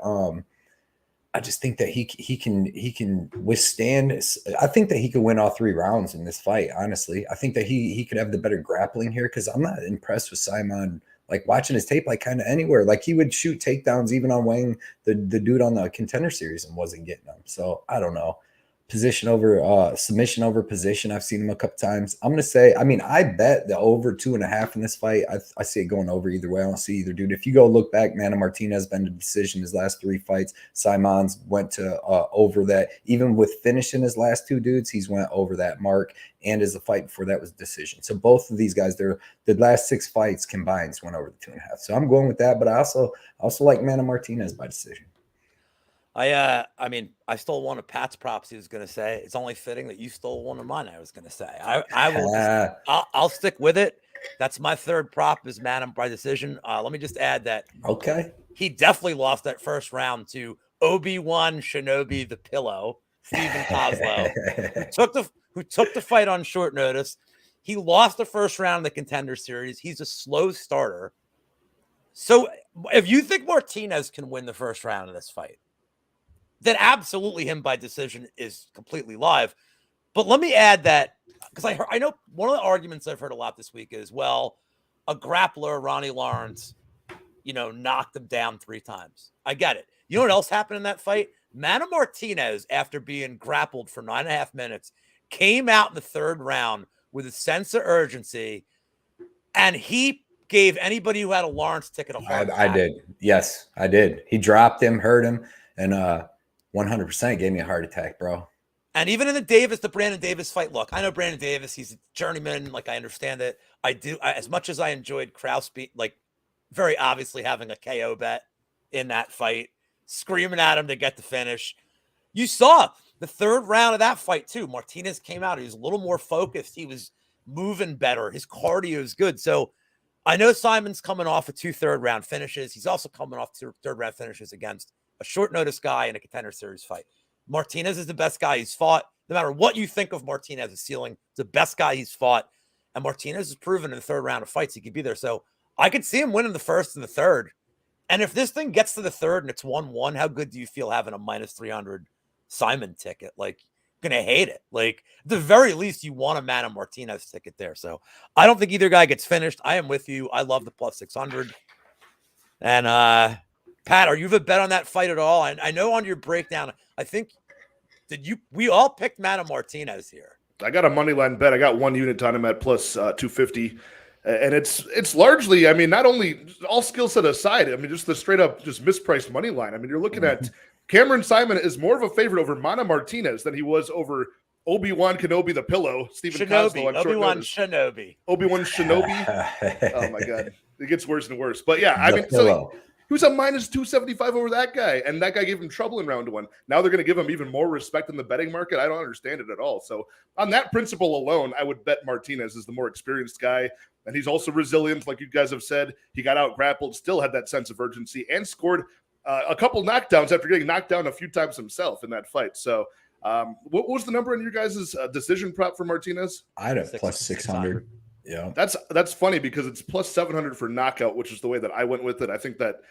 I just think that he can withstand. I think that he could win all 3 rounds in this fight. Honestly, I think that he could have the better grappling here because I'm not impressed with Saaiman. Like watching his tape, like kind of anywhere. Like he would shoot takedowns even on Wang, the dude on the Contender Series, and wasn't getting them. So I don't know. Position over submission over position. I've seen him a couple times. I'm gonna say, I mean, I bet the over 2.5 in this fight. I see it going over either way. I don't see either dude. If you go look back, Martinez been a decision his last 3 fights. Saaiman's went to over that. Even with finishing his last 2 dudes, he's went over that mark. And as the fight before that was a decision. So both of these guys, the last 6 fights combined went over the 2.5. So I'm going with that. But I also like Martinez by decision. I mean, I stole one of Pat's props. He was going to say it's only fitting that you stole one of mine. I was going to say I will. I'll stick with it. That's my 3rd prop is Manam by decision. Let me just add that. Okay. He definitely lost that first round to Obi-Wan Shinobi the Pillow, Stephen Kozlov, who took the fight on short notice. He lost the first round of the Contender Series. He's a slow starter. So if you think Martinez can win the first round of this fight, then absolutely him by decision is completely live. But let me add that, because I know one of the arguments I've heard a lot this week is, well, a grappler, Ronnie Lawrence, knocked him down 3 times. I get it. You know what else happened in that fight? Martinez, after being grappled for 9.5 minutes, came out in the 3rd round with a sense of urgency, and he gave anybody who had a Lawrence ticket a hard time. I did. Yes, I did. He dropped him, hurt him, and 100% gave me a heart attack, bro. And even in the Brandon Davis fight, look, I know Brandon Davis, he's a journeyman. Like, I understand it. As much as I enjoyed Krause, very obviously having a KO bet in that fight, screaming at him to get the finish. You saw the 3rd round of that fight, too. Martinez came out. He was a little more focused. He was moving better. His cardio is good. So I know Simon's coming off of 2 third-round finishes. He's also coming off 2 third-round finishes against a short-notice guy in a Contender Series fight. Martinez is the best guy he's fought. No matter what you think of Martinez's ceiling, it's the best guy he's fought. And Martinez has proven in the 3rd round of fights he could be there. So I could see him winning the 1st and the 3rd. And if this thing gets to the 3rd and it's 1-1, how good do you feel having a minus 300 Saaiman ticket? Like, going to hate it. Like, at the very least, you want a Martinez ticket there. So I don't think either guy gets finished. I am with you. I love the plus 600. And Pat, are you have a bet on that fight at all? I know on your breakdown, I think we all picked Martinez here. I got a money line bet. I got 1 unit on him at plus 250. And it's largely, I mean, not only all skill set aside, I mean, just the straight up just mispriced money line. I mean, you're looking at Cameron Saaiman is more of a favorite over Martinez than he was over Obi-Wan Kenobi the Pillow, Stephen Kozlov. Obi-Wan Shinobi. Oh my God. It gets worse and worse. But yeah, I mean, so he was a minus 275 over that guy, and that guy gave him trouble in round 1. Now they're going to give him even more respect in the betting market. I don't understand it at all. So on that principle alone, I would bet Martinez is the more experienced guy, and he's also resilient, like you guys have said. He got out grappled, still had that sense of urgency, and scored a couple knockdowns after getting knocked down a few times himself in that fight. So what was the number on your guys' decision prop for Martinez? I had a plus 600. Yeah, that's funny because it's plus 700 for knockout, which is the way that I went with it. I think that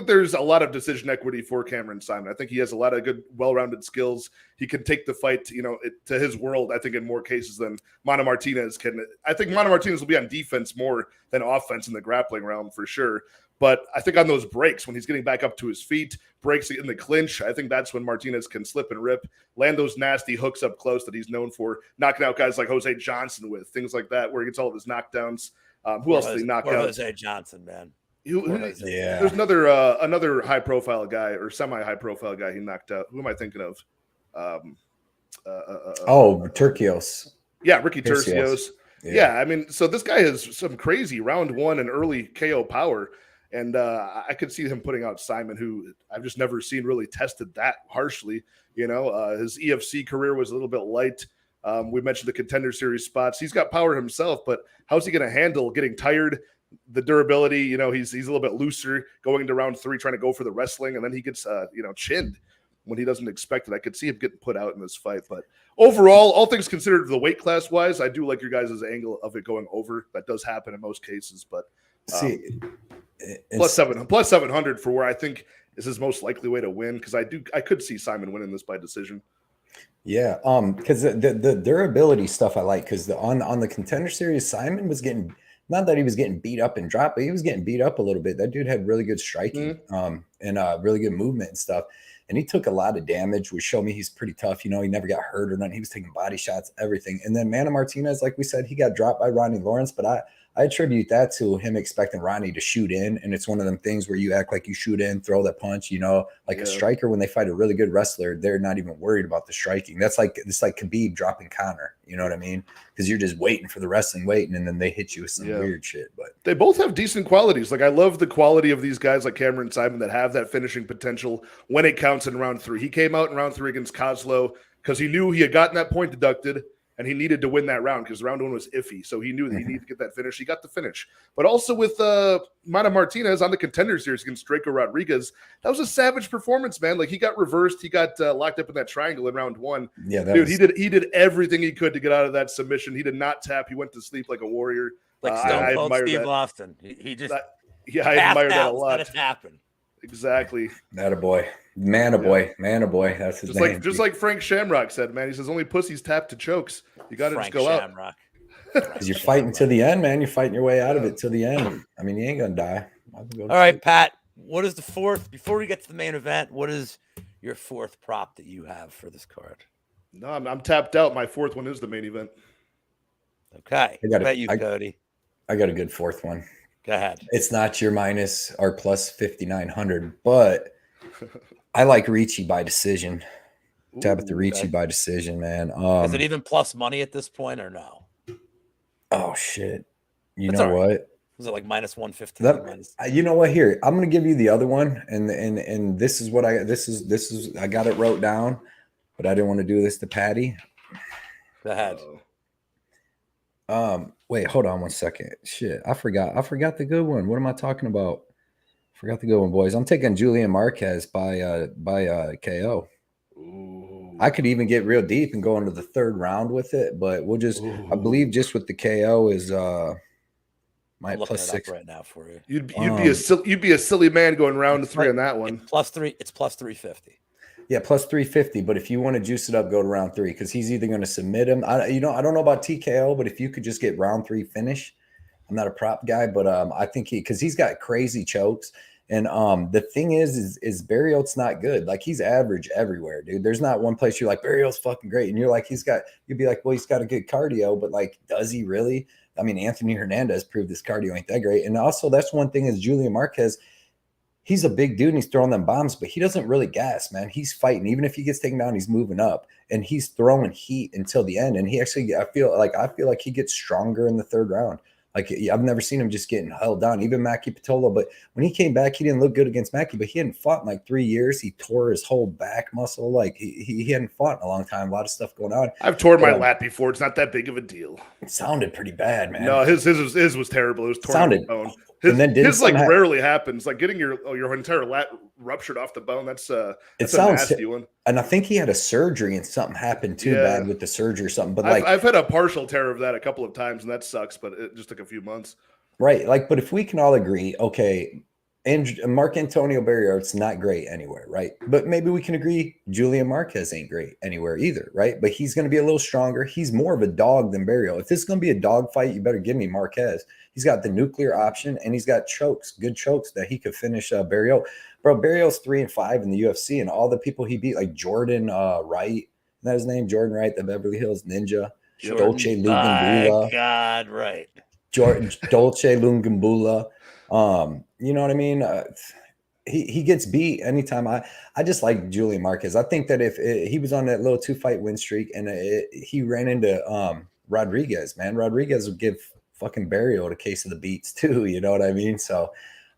there's a lot of decision equity for Cameron Saaiman. I think he has a lot of good, well-rounded skills. He can take the fight, to his world. I think in more cases than Martinez can. I think Martinez will be on defense more than offense in the grappling realm for sure. But I think on those breaks, when he's getting back up to his feet, breaks in the clinch, I think that's when Martinez can slip and rip, land those nasty hooks up close that he's known for, knocking out guys like Jose Johnson with, things like that, where he gets all of his knockdowns. Who else did he knock out? Jose Johnson, man. There's another high-profile guy or semi-high-profile guy he knocked out. Who am I thinking of? Turcios. Yeah, Ricky Turcios. Yeah, I mean, so this guy has some crazy round 1 and early KO power. And I could see him putting out Saaiman, who I've just never seen really tested that harshly. His EFC career was a little bit light. We mentioned the Contender Series spots. He's got power himself, but how's he going to handle getting tired? The durability, you know, he's a little bit looser going into round 3, trying to go for the wrestling, and then he gets, chinned when he doesn't expect it. I could see him getting put out in this fight, but overall, all things considered, the weight class wise, I do like your guys' angle of it going over. That does happen in most cases, but plus 700 for where I think is his most likely way to win, because I could see Saaiman winning this by decision. Yeah, because the durability stuff I like, because on the Contender Series, Saaiman was getting, not that he was getting beat up and dropped, but he was getting beat up a little bit. That dude had really good striking, and really good movement and stuff. And he took a lot of damage, which showed me he's pretty tough. You know, he never got hurt or nothing. He was taking body shots, everything. And then Martinez, like we said, he got dropped by Ronnie Lawrence, but I attribute that to him expecting Ronnie to shoot in. And it's one of them things where you act like you shoot in, throw that punch, you know, like a striker, when they fight a really good wrestler, they're not even worried about the striking. It's like Khabib dropping Conor, you know what I mean? Because you're just waiting for the wrestling, and then they hit you with some weird shit. But they both have decent qualities. Like, I love the quality of these guys like Cameron Saaiman that have that finishing potential when it counts in round 3. He came out in round 3 against Kozlow because he knew he had gotten that point deducted, and he needed to win that round because round 1 was iffy. So he knew that he needed to get that finish. He got the finish. But also with Martinez on the Contender Series against Draco Rodriguez, that was a savage performance, man. Like, he got reversed. He got locked up in that triangle in round 1. Yeah, dude, he did everything he could to get out of that submission. He did not tap. He went to sleep like a warrior. Like Stone Cold Steve Austin. He just I admire that a lot. Let it happen. Exactly. That a boy. Man a boy. That's his name. Just like Frank Shamrock said, man. He says only pussies tap to chokes. You got to just go Shamrock. out. Because you're fighting to the end, man. You're fighting your way out of it to the end. I mean, you ain't gonna die. All right, Pat. What is the fourth? Before we get to the main event, what is your fourth prop that you have for this card? No, I'm tapped out. My fourth one is the main event. Okay. Cody. I got a good fourth one. Go ahead. It's not your minus or plus 5,900, but I like Ricci by decision. Tabitha Ricci by decision, man. Is it even plus money at this point or no? Oh shit! You know what? Was it like minus 150? You know what? Here, I'm gonna give you the other one, and this is what this is. I got it wrote down, but I didn't want to do this to Patty. Go ahead. Wait, hold on one second. Shit, I forgot the good one. What am I talking about? Forgot the good one, boys. I'm taking Julian Marquez by KO. Ooh. I could even get real deep and go into the third round with it, but we'll just. I believe just with the KO is my plus 6 right now for you. You'd be a silly man going round to 3 on that one. It's plus 3. It's plus 350. Yeah, plus 350. But if you want to juice it up, go to round 3 because he's either going to submit him. I don't know about TKO, but if you could just get round 3 finish, I'm not a prop guy, but I think because he's got crazy chokes. And the thing is Barriault's not good. Like, he's average everywhere, dude. There's not one place you're like, Barriault's fucking great. And you're like, you'd be like, well, he's got a good cardio, but like, does he really? I mean, Anthony Hernandez proved his cardio ain't that great. And also that's one thing is Julian Marquez, he's a big dude and he's throwing them bombs, but he doesn't really gas, man. He's fighting. Even if he gets taken down, he's moving up and he's throwing heat until the end. And he actually, I feel like he gets stronger in the third round. Like, I've never seen him just getting held down, even Maki Patola. But when he came back, he didn't look good against Maki, but he hadn't fought in like 3 years. He tore his whole back muscle. Like, he hadn't fought in a long time. A lot of stuff going on. I've torn my lat before. It's not that big of a deal. It sounded pretty bad, man. No, his was terrible. It was torn bone. His like rarely happens. Like getting your entire lat ruptured off the bone. That's a nasty one. And I think he had a surgery and something happened too bad with the surgery or something. But I've had a partial tear of that a couple of times, and that sucks. But it just took a few months. Right. Like, but if we can all agree, okay, and Marc Antonio Barriault's not great anywhere, right? But maybe we can agree Julian Marquez ain't great anywhere either, right? But he's going to be a little stronger. He's more of a dog than Barriault. If this is going to be a dog fight, you better give me Marquez. He's got the nuclear option, and he's got good chokes that he could finish Barriault. Bro, Barriault's 3-5 in the UFC, and all the people he beat, like Jordan Wright, isn't that his name? Jordan Wright, the Beverly Hills Ninja. Dolce Lungambula. God, right. Dolce Lungambula. You know what I mean? He gets beat anytime. I just like Julian Marquez. I think that if he was on that little 2-fight win streak and he ran into Rodriguez, man, Rodriguez would give fucking Barriault a case of the beats too. You know what I mean? So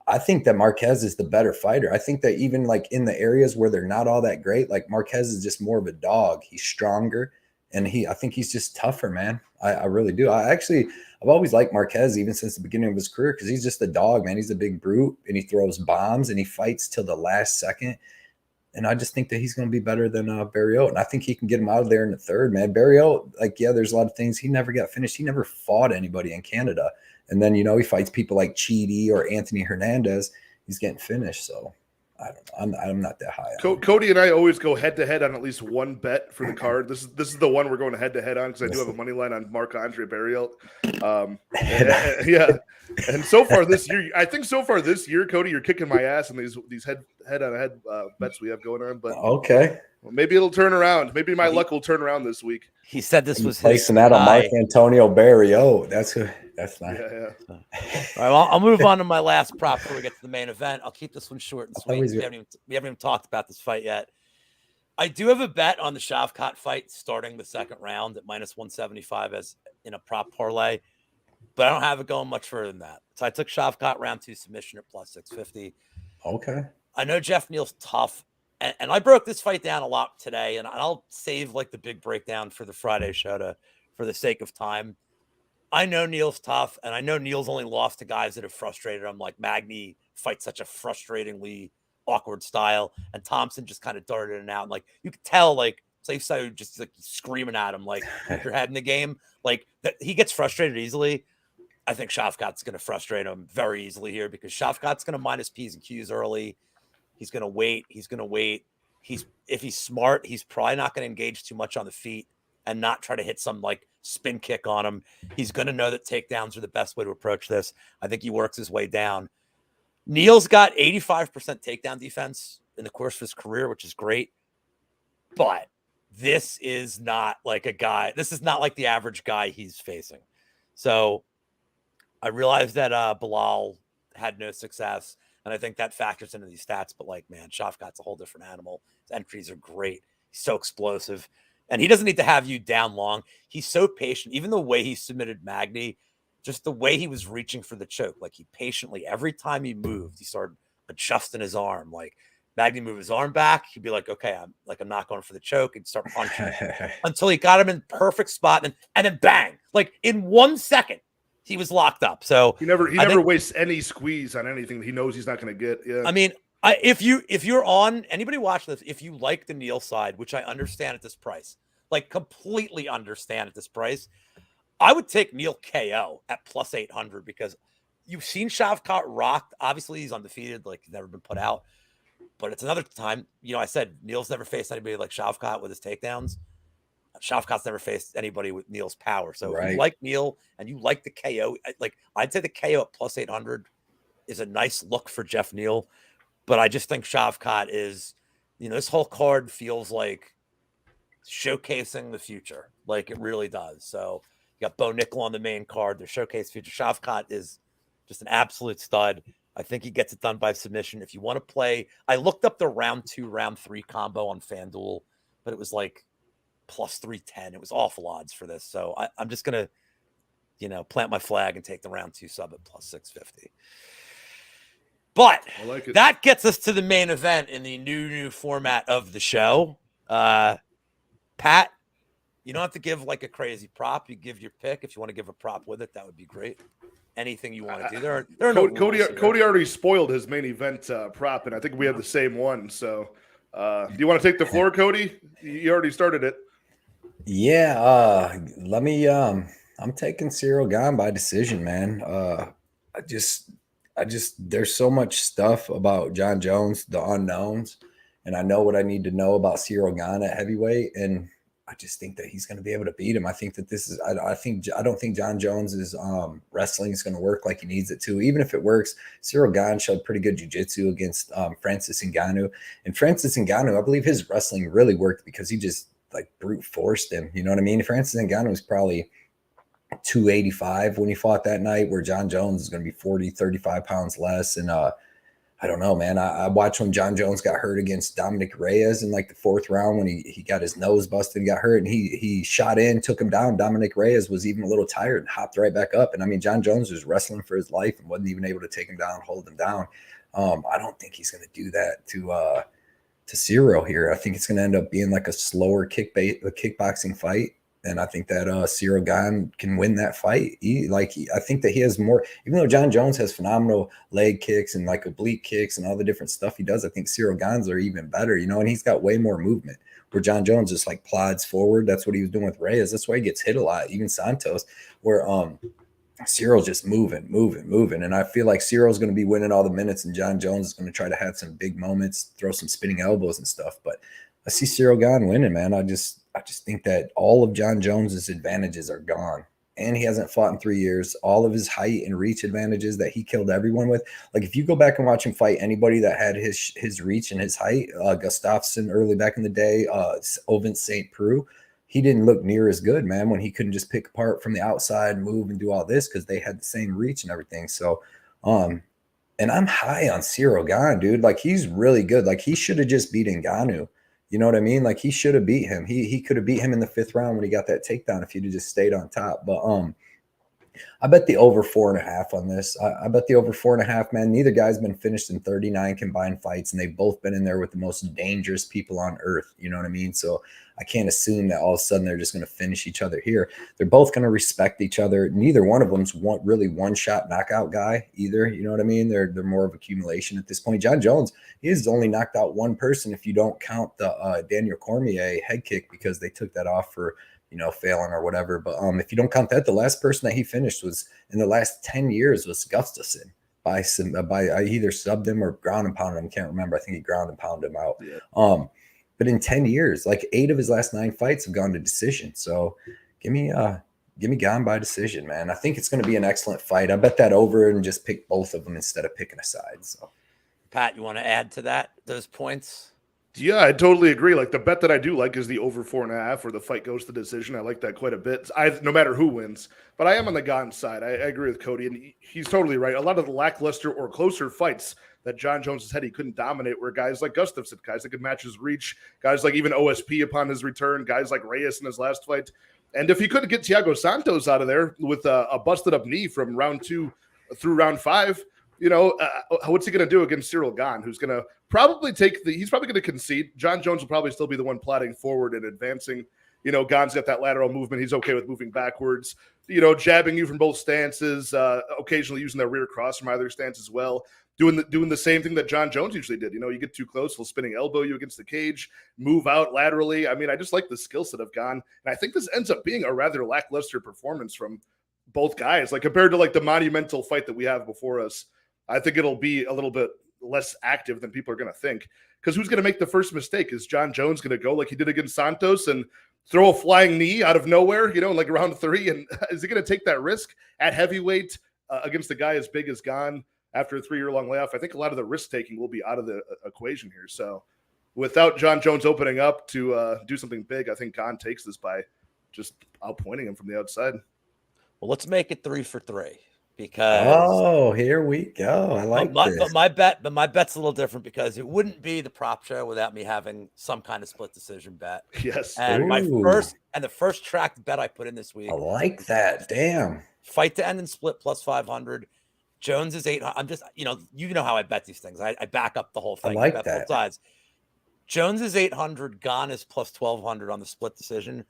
I think that Marquez is the better fighter. I think that even like in the areas where they're not all that great, like Marquez is just more of a dog. He's stronger And I think he's just tougher, man. I really do. I've always liked Marquez even since the beginning of his career because he's just a dog, man. He's a big brute, and he throws bombs, and he fights till the last second. And I just think that he's going to be better than Barriault. And I think he can get him out of there in the third, man. Barriault, there's a lot of things. He never got finished. He never fought anybody in Canada. And then, he fights people like Chidi or Anthony Hernandez. He's getting finished. So I don't know. I'm not that high. Cody and I always go head to head on at least one bet for the card. This is the one we're going head to head on because I do have a money line on Marc-Andre Barriault. Yeah. And so far this year, Cody, you're kicking my ass in these head on head bets we have going on. But okay, well, maybe it'll turn around. Maybe my luck will turn around this week. He said this was placing that on Marc Antonio Barriault. That's not. Yeah. All right, well, I'll move on to my last prop before we get to the main event. I'll keep this one short and sweet. We haven't even talked about this fight yet. I do have a bet on the Shavkat fight starting the second round at -175 as in a prop parlay, but I don't have it going much further than that. So I took Shavkat round 2 submission at +650. Okay. I know Jeff Neal's tough, and I broke this fight down a lot today, and I'll save the big breakdown for the Friday show for the sake of time. I know Neal's tough, and I know Neal's only lost to guys that have frustrated him, like Magny fights such a frustratingly awkward style, and Thompson just kind of darted in and out. And you could tell, Safe just screaming at him, your head in the game. That he gets frustrated easily. I think Shavkat's going to frustrate him very easily here because Shavkat's going to minus P's and Q's early. He's going to wait. If he's smart, he's probably not going to engage too much on the feet and not try to hit some spin kick on him. He's going to know that takedowns are the best way to approach this. I think he works his way down. Neal's got 85% takedown defense in the course of his career, which is great. But this is not this is not the average guy he's facing. So I realized that Bilal had no success, and I think that factors into these stats. But man, Shavkat's a whole different animal. His entries are great. He's so explosive. And he doesn't need to have you down long. He's so patient. Even the way he submitted Magny, just the way he was reaching for the choke, he patiently, every time he moved, he started adjusting his arm. Magny moved his arm back. He'd be okay, I'm not going for the choke. He'd start punching until he got him in perfect spot. And then bang, in 1 second, he was locked up. So he never wastes any squeeze on anything that he knows he's not going to get. Yeah. I mean, if you're on anybody watching this, if you like the Neal side, which I understand at this price, completely understand at this price, I would take Neal KO at +800 because you've seen Shavkat rocked. Obviously, he's undefeated, he's never been put out. But it's another time, I said Neal's never faced anybody like Shavkat with his takedowns. Shavkat's never faced anybody with Neal's power. So if you like Neal and you like the KO, I'd say the KO at +800 is a nice look for Jeff Neal. But I just think Shavkat is, this whole card feels like showcasing the future. It really does. So you got Bo Nickal on the main card. They're showcase future. Shavkat is just an absolute stud. I think he gets it done by submission. If you want to play, I looked up the round 2, round 3 combo on FanDuel, but it was +310. It was awful odds for this. So I'm just going to, plant my flag and take the round 2 sub at +650. But that gets us to the main event in the new format of the show. Pat, you don't have to give a crazy prop. You give your pick. If you want to give a prop with it, that would be great. Anything you want to do. There are no Cody already spoiled his main event prop, and I think we have the same one. So do you want to take the floor, Cody? You already started it. Yeah. Let me I'm taking Ciryl Gane by decision, man. I just there's so much stuff about John Jones, the unknowns, and I know what I need to know about Ciryl Gane at heavyweight, and I just think that he's going to be able to beat him. I think that this is I don't think John Jones's wrestling is going to work like he needs it to. Even if it works, Ciryl Gane showed pretty good jiu-jitsu against Francis Ngannou. And Francis Ngannou, I believe his wrestling really worked because he just brute forced him. You know what I mean? Francis Ngannou was probably 285 when he fought that night, where John Jones is going to be 40, 35 pounds less. And I don't know, man. I watched when John Jones got hurt against Dominic Reyes in the 4th round when he got his nose busted and got hurt, and he shot in, took him down. Dominic Reyes was even a little tired and hopped right back up. And I mean, John Jones was wrestling for his life and wasn't even able to take him down, hold him down. I don't think he's going to do that to Ciryl here. I think it's going to end up being a slower kickboxing fight. And I think that Ciryl Gane can win that fight. I think that he has more, even though Jon Jones has phenomenal leg kicks and like oblique kicks and all the different stuff he does, I think Ciryl Gane's are even better, and he's got way more movement. Where Jon Jones just like plods forward. That's what he was doing with Reyes. That's why he gets hit a lot. Even Santos, where Cyryl's just moving. And I feel like Cyryl's going to be winning all the minutes, and Jon Jones is going to try to have some big moments, throw some spinning elbows and stuff. But I see Ciryl Gane winning, man. I just think that all of Jon Jones's advantages are gone. And he hasn't fought in 3 years. All of his height and reach advantages that he killed everyone with. Like, if you go back and watch him fight anybody that had his reach and his height, Gustafsson early back in the day, Ovin St. Preux, he didn't look near as good, man, when he couldn't just pick apart from the outside, move, and do all this because they had the same reach and everything. So, and I'm high on Ciryl Gane, dude. Like, he's really good. Like, he should have just beaten Ngannou. You know what I mean? Like, he should have beat him. He could have beat him in the 5th round when he got that takedown if he'd have just stayed on top. But I bet the over 4.5 on this. I bet the over 4.5, man. Neither guy's been finished in 39 combined fights, and they've both been in there with the most dangerous people on earth. You know what I mean? So I can't assume that all of a sudden they're just going to finish each other here. They're both going to respect each other. Neither one of them's really one-shot knockout guy either. You know what I mean? They're more of accumulation at this point. Jon Jones, he has only knocked out one person if you don't count the Daniel Cormier head kick because they took that off for failing or whatever. But if you don't count that, the last person that he finished was in the last 10 years was Gustafsson by I either subbed him or ground and pounded him. Can't remember. I think he ground and pounded him out. Yeah. But in 10 years, like 8 of his last 9 fights have gone to decision. So give me Gane by decision, man. I think it's going to be an excellent fight. I bet that over and just pick both of them instead of picking a side. So, Pat, you want to add to those points? Yeah, I totally agree. Like, the bet that I do like is the over 4.5, where the fight goes to decision. I like that quite a bit. No matter who wins, but I am on the Gane side. I agree with Cody, and he's totally right. A lot of the lackluster or closer fights that Jon Jones has had, he couldn't dominate, were guys like Gustafsson, guys that could match his reach, guys like even OSP upon his return, guys like Reyes in his last fight. And if he couldn't get Thiago Santos out of there with a busted up knee from round 2 through round 5, what's he going to do against Ciryl Gane, who's going to probably he's probably going to concede. Jon Jones will probably still be the one plotting forward and advancing. Gane's got that lateral movement. He's okay with moving backwards, jabbing you from both stances, occasionally using that rear cross from either stance as well. Doing the same thing that Jon Jones usually did. You get too close, he'll spinning elbow you against the cage, move out laterally. I mean, I just like the skill set of Gane. And I think this ends up being a rather lackluster performance from both guys. Like, compared to like the monumental fight that we have before us, I think it'll be a little bit less active than people are going to think. Because who's going to make the first mistake? Is Jon Jones going to go like he did against Santos and throw a flying knee out of nowhere, in like round 3? And is he going to take that risk at heavyweight against a guy as big as Gane after a 3-year-long layoff? I think a lot of the risk-taking will be out of the equation here. So without Jon Jones opening up to do something big, I think Gane takes this by just outpointing him from the outside. Well, let's make it 3 for 3. Because here we go. I like this. But my bet's a little different because it wouldn't be the prop show without me having some kind of split decision bet. Yes. And the first tracked bet I put in this week. I like that. Damn. Fight to end and split plus 500. Jones is 800. I'm just, you know how I bet these things. I back up the whole thing. I like that. Both sides. Jones is 800. Gane is plus 1200 on the split decision.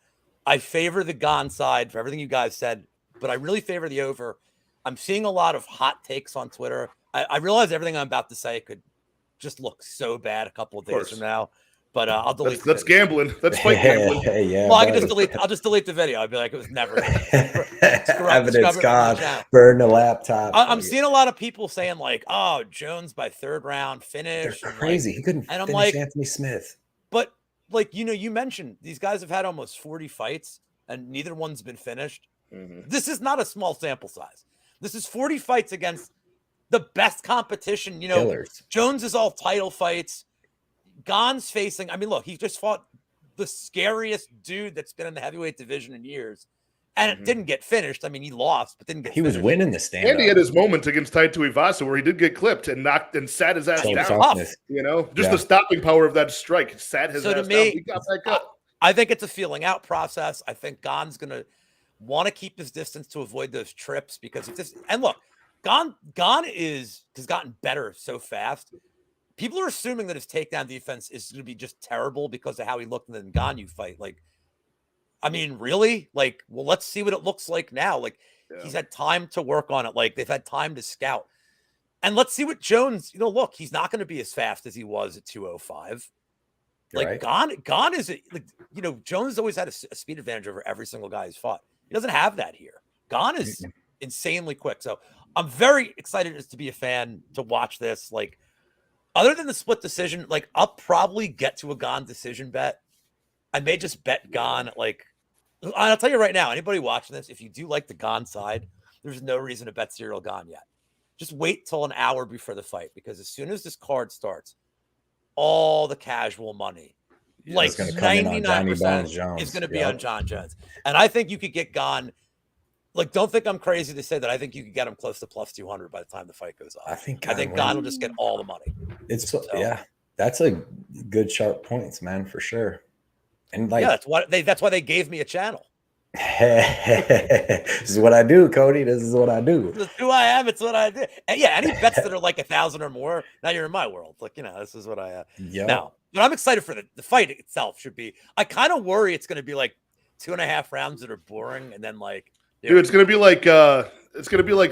I favor the Gane side for everything you guys said, but I really favor the over. I'm seeing a lot of hot takes on Twitter. I realize everything I'm about to say could just look so bad a couple of days from now, but I'll delete. That's gambling. That's fight gambling. Yeah, well, I can just delete. I'll just delete the video. I'd be like, it was never. Evidence gone. Burn the laptop. I'm seeing a lot of people saying like, "Oh, Jones by 3rd round finish." They're crazy. He couldn't finish like, Anthony Smith. But like you mentioned, these guys have had almost 40 fights, and neither one's been finished. Mm-hmm. This is not a small sample size. This is 40 fights against the best competition. Killers. Jones is all title fights. Gane's facing, look, he just fought the scariest dude that's been in the heavyweight division in years. And it didn't get finished. He lost, but didn't get finished. Was winning the stand. And he had his moment against Tai Tuivasa where he did get clipped and knocked and sat his ass down. Tough. The stopping power of that strike sat his ass down. He got back up. I think it's a feeling out process. I think Gane's going to want to keep his distance to avoid those trips because if this, and look, Gane has gotten better so fast. People are assuming that his takedown defense is going to be just terrible because of how he looked in the Ngannou fight. Like, I mean, really? Like, well, let's see what it looks like now. Like, he's had time to work on it. Like, they've had time to scout. And let's see what Jones, look, he's not going to be as fast as he was at 205. Like, right. Gane is, like, Jones always had a speed advantage over every single guy he's fought. He doesn't have that here. Gane is insanely quick. So I'm very excited to be a fan to watch this. Like, other than the split decision, like, I'll probably get to a Gane decision bet. I may just bet Gane. Like, I'll tell you right now, anybody watching this, if you do like the Gane side, there's no reason to bet Ciryl Gane yet. Just wait till an hour before the fight, because as soon as this card starts, all the casual money, like 99%, is going to be on Jon Jones. And I think you could get Gane. Like, don't think I'm crazy to say that I think you could get him close to plus 200 by the time the fight goes off. I think Gane will just get all the money. That's a good sharp points, man, for sure. And like, that's why they gave me a channel. This is what I do, Cody. This is what I do. This is who I am. It's what I do. And yeah, any bets that are like 1,000 or more, now you're in my world. Like, this is what I now. But I'm excited for the fight itself. Should be. I kind of worry it's going to be like 2.5 rounds that are boring, and then like, dude, it's going to be like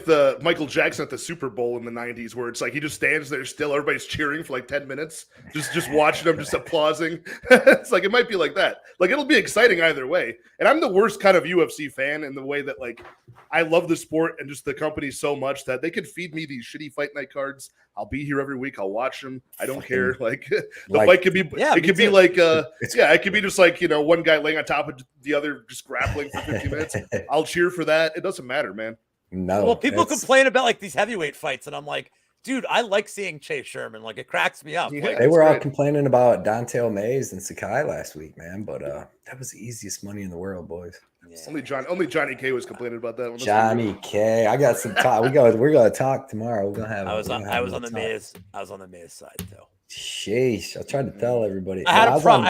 the Michael Jackson at the Super Bowl in the 90s, where it's like he just stands there still, everybody's cheering for like 10 minutes, just watching him, just applauding. It's like, it might be like that. Like, it'll be exciting either way. And I'm the worst kind of UFC fan in the way that, like, I love the sport and just the company so much that they could feed me these shitty fight night cards. I'll be here every week. I'll watch them. I don't care. Like, the fight could be, it could be like, it could be just like, one guy laying on top of the other, just grappling for 50 minutes. I'll cheer for that. It doesn't matter, man. No. Well, people complain about like these heavyweight fights, and I'm like, dude, I like seeing Chase Sherman. Like, it cracks me up. Yeah, like, they were all complaining about Dante Mays and Sakai last week, man. But that was the easiest money in the world, boys. Yeah. Only Johnny K was complaining about that one. Johnny K. I got some talk. We're gonna talk tomorrow. We're gonna have. I was on the Mays. I was on the Mays side too. Sheesh! I tried to tell everybody. I had a prop.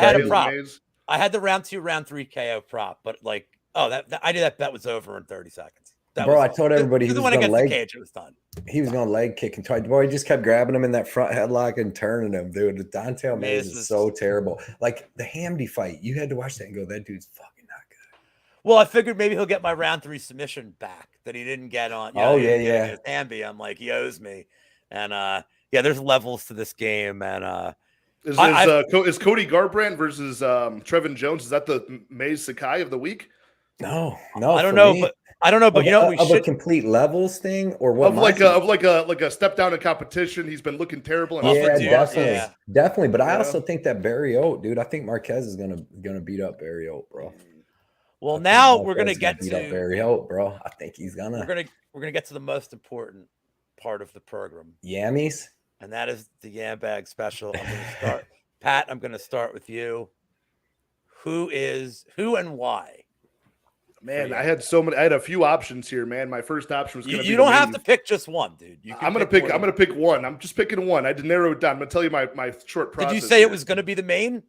I had the round 2, round 3 KO prop, but like, I knew that bet was over in 30 seconds. I told everybody he was going to leg cage. It was done. He was going to leg kick and try. Boy, he just kept grabbing him in that front headlock and turning him, dude. Dante Mays is so terrible. Like the Hamdy fight, you had to watch that and go, that dude's fucking not good. Well, I figured maybe he'll get my round 3 submission back that he didn't get on. Hamdy, I'm like, he owes me, and there's levels to this game, and is Cody Garbrandt versus Trevin Jones? Is that the Mays Sakai of the week? No, I don't know, but a complete levels thing, or what? Of like a step down in competition. He's been looking terrible. Definitely. But I also think that Barriault, dude. I think Marquez is gonna beat up Barriault, bro. Well, now we're gonna get to Barriault, bro. I think he's gonna. We're gonna get to the most important part of the program. Yammies, and that is the Yambag special. I'm gonna start, Pat. I'm gonna start with you. Who and why? Man, I had so many. I had a few options here, man. My first option was going to be. You don't have to pick just one, dude. I'm going to pick one. I'm just picking one. I had to narrow it down. I'm going to tell you my short process. Did you say here. It was going to be the main?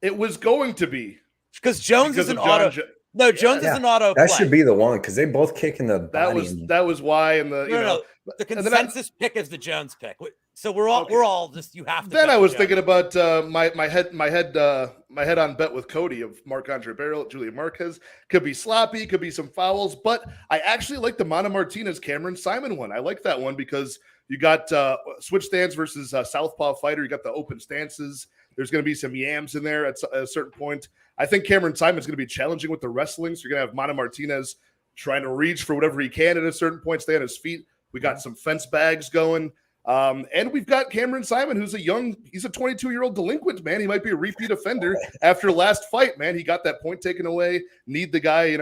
It was going to be because Jones is an auto. Jones is an auto. That should be the one because they both kick in the body. That was why. And the the consensus pick is the Jones pick. So we're all just you have to. Then I was thinking about my head on bet with Cody of Marc-Andre Barriault, Julian Marquez. Could be sloppy, could be some fouls, but I actually like the Martinez Cameron Saaiman one. I like that one because you got switch stance versus southpaw fighter. You got the open stances. There's going to be some yams in there at a certain point. I think Cameron Saiman's going to be challenging with the wrestling. So you're going to have Martinez trying to reach for whatever he can at a certain point, stay on his feet. We got some fence bags going. And we've got Cameron Saaiman, who's he's a 22-year-old delinquent, man. He might be a repeat offender after last fight, man. He got that point taken away. Need the guy,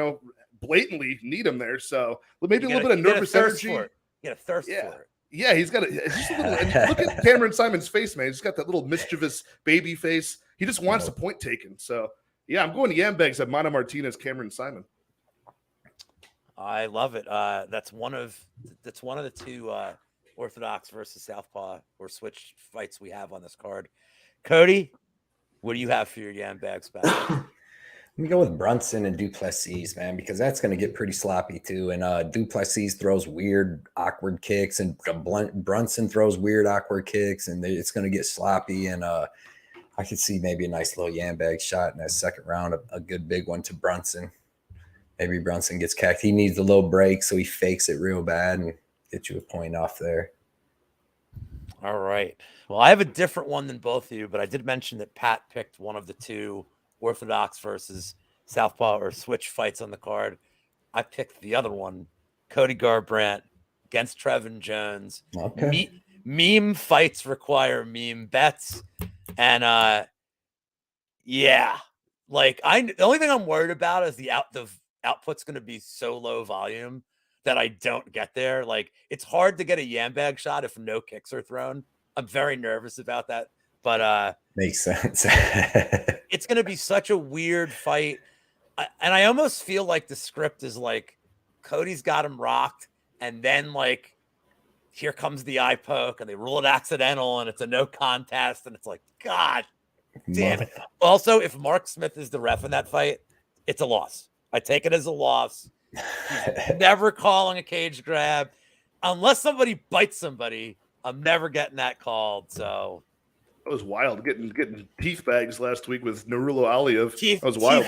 blatantly need him there. So maybe a little bit of nervous energy. You got a thirst for it. Yeah, he's got just a little. And look at Cameron Saiman's face, man. He's got that little mischievous baby face. He just wants the point taken. So yeah, I'm going to Yambags at Martinez, Cameron Saaiman. I love it. That's one of the two Orthodox versus Southpaw or switch fights we have on this card. Cody, what do you have for your Yambags back? Let me go with Brunson and du Plessis, man, because that's going to get pretty sloppy too. And du Plessis throws weird, awkward kicks, and Brunson throws weird, awkward kicks, and it's going to get sloppy. And I could see maybe a nice little Yambag shot in that second round, a good big one to Brunson. maybe Brunson gets cacked. He needs a little break, so he fakes it real bad and gets you a point off there. All right. Well, I have a different one than both of you, but I did mention that Pat picked one of the two Orthodox versus Southpaw or switch fights on the card. I picked the other one, Cody Garbrandt against Trevin Jones. Okay. Meme fights require meme bets. And yeah, like the only thing I'm worried about is the output's going to be so low volume that I don't get there. Like, it's hard to get a Yambag shot if no kicks are thrown. I'm very nervous about that, but makes sense. It's going to be such a weird fight. And I almost feel like the script is like Cody's got him rocked, and then like here comes the eye poke, and they rule it accidental, and it's a no contest, and it's like, God damn it. Also, if Mark Smith is the ref in that fight, it's a loss. I take it as a loss. He's never calling a cage grab unless somebody bites somebody. I'm never getting that called. So that was wild. Getting teeth bags last week with Nurullo Aliyev. That was wild.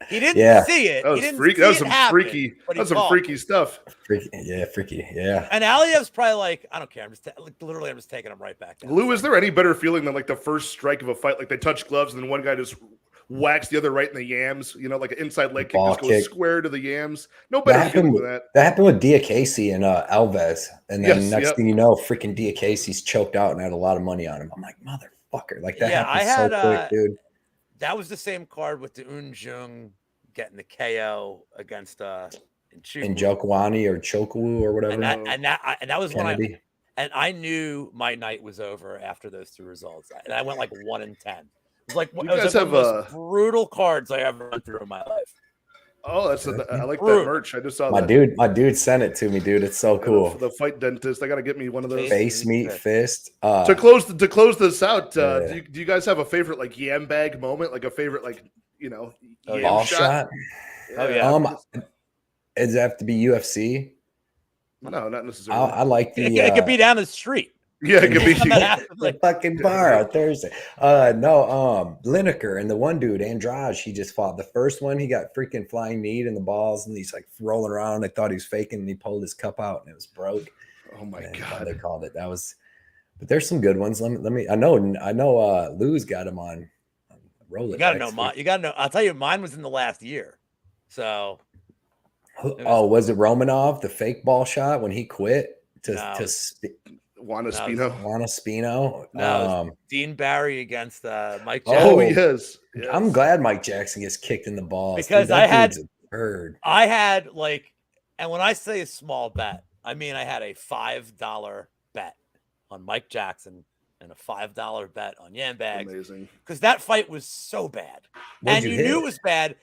He didn't see it. That was freaky. That was some freaky. That's some freaky stuff. Freaky. Yeah. And Aliyev's probably like, I don't care. I'm just taking him right back down. Lou, is there any better feeling than like the first strike of a fight? Like they touch gloves and then one guy just whacks the other right in the yams, like an inside leg kick just goes square to the yams. No better feeling than that. That happened with Diakase and Alves. And then next thing you know, freaking Diakase's choked out and had a lot of money on him. I'm like, motherfucker. Like that happened so quick, dude. That was the same card with the Unjung getting the KO against Njokwani or Chokwoo or whatever. And that was Kennedy. I knew my night was over after those two results. And I went like 1-10. It was like one of the most brutal cards I ever went through in my life. Oh, I like that merch. I just saw my that. My dude sent it to me, dude. It's so cool. The fight dentist. I got to get me one of those. Face meat fist. To close this out, do you guys have a favorite like Yambag moment? Like a favorite ball shot? Oh yeah. Does it have to be UFC? No, not necessarily. I like the. It could be down the street. Yeah, it could be the fucking bar on Thursday. Lineker and the one dude, Andrade, he just fought. The first one, he got freaking flying knee in the balls, and he's like rolling around. I thought he was faking, and he pulled his cup out, and it was broke. Oh my God! They called it. That was. But there's some good ones. Let me. I know. Lou's got him on Rolex. You gotta know mine. You gotta know. I'll tell you, mine was in the last year. So. Was it Romanov, the fake ball shot when he quit Juana Spino. No, Dean Barry against Mike Jackson. Oh, yes. I'm glad Mike Jackson gets kicked in the balls. Because dude, I had like, and when I say a small bet, I mean I had a $5 bet on Mike Jackson and a $5 bet on Yambag. Amazing. Because that fight was so bad. And you knew it was bad.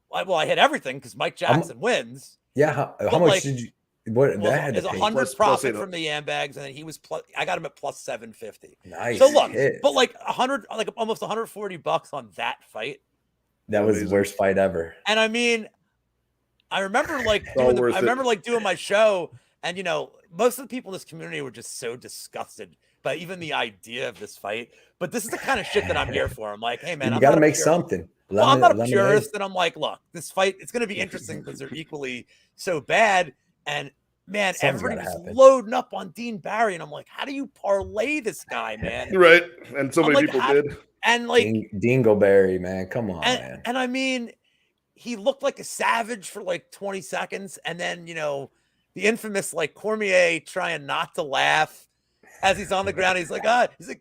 Well, I hit everything because Mike Jackson wins. Yeah. How much did you? That had is 100 profit from the Yambags, and then he was plus. I got him at plus 750. Nice. So look, but like 100, like almost $140 on that fight. That was the worst fight ever. And I mean, I remember like doing my show, and most of the people in this community were just so disgusted by even the idea of this fight. But this is the kind of shit that I'm here for. I'm like, hey man, you got to make something. Well, I'm not a purist, and I'm like, look, this fight, it's going to be interesting because they're equally so bad. And man, everybody was loading up on Dean Barry, and I'm like, how do you parlay this guy, man? Right, and so many people did. And like Dingo Barry, man, come on, man. And I mean, he looked like a savage for like 20 seconds, and then the infamous like Cormier trying not to laugh as he's on the ground. He's like,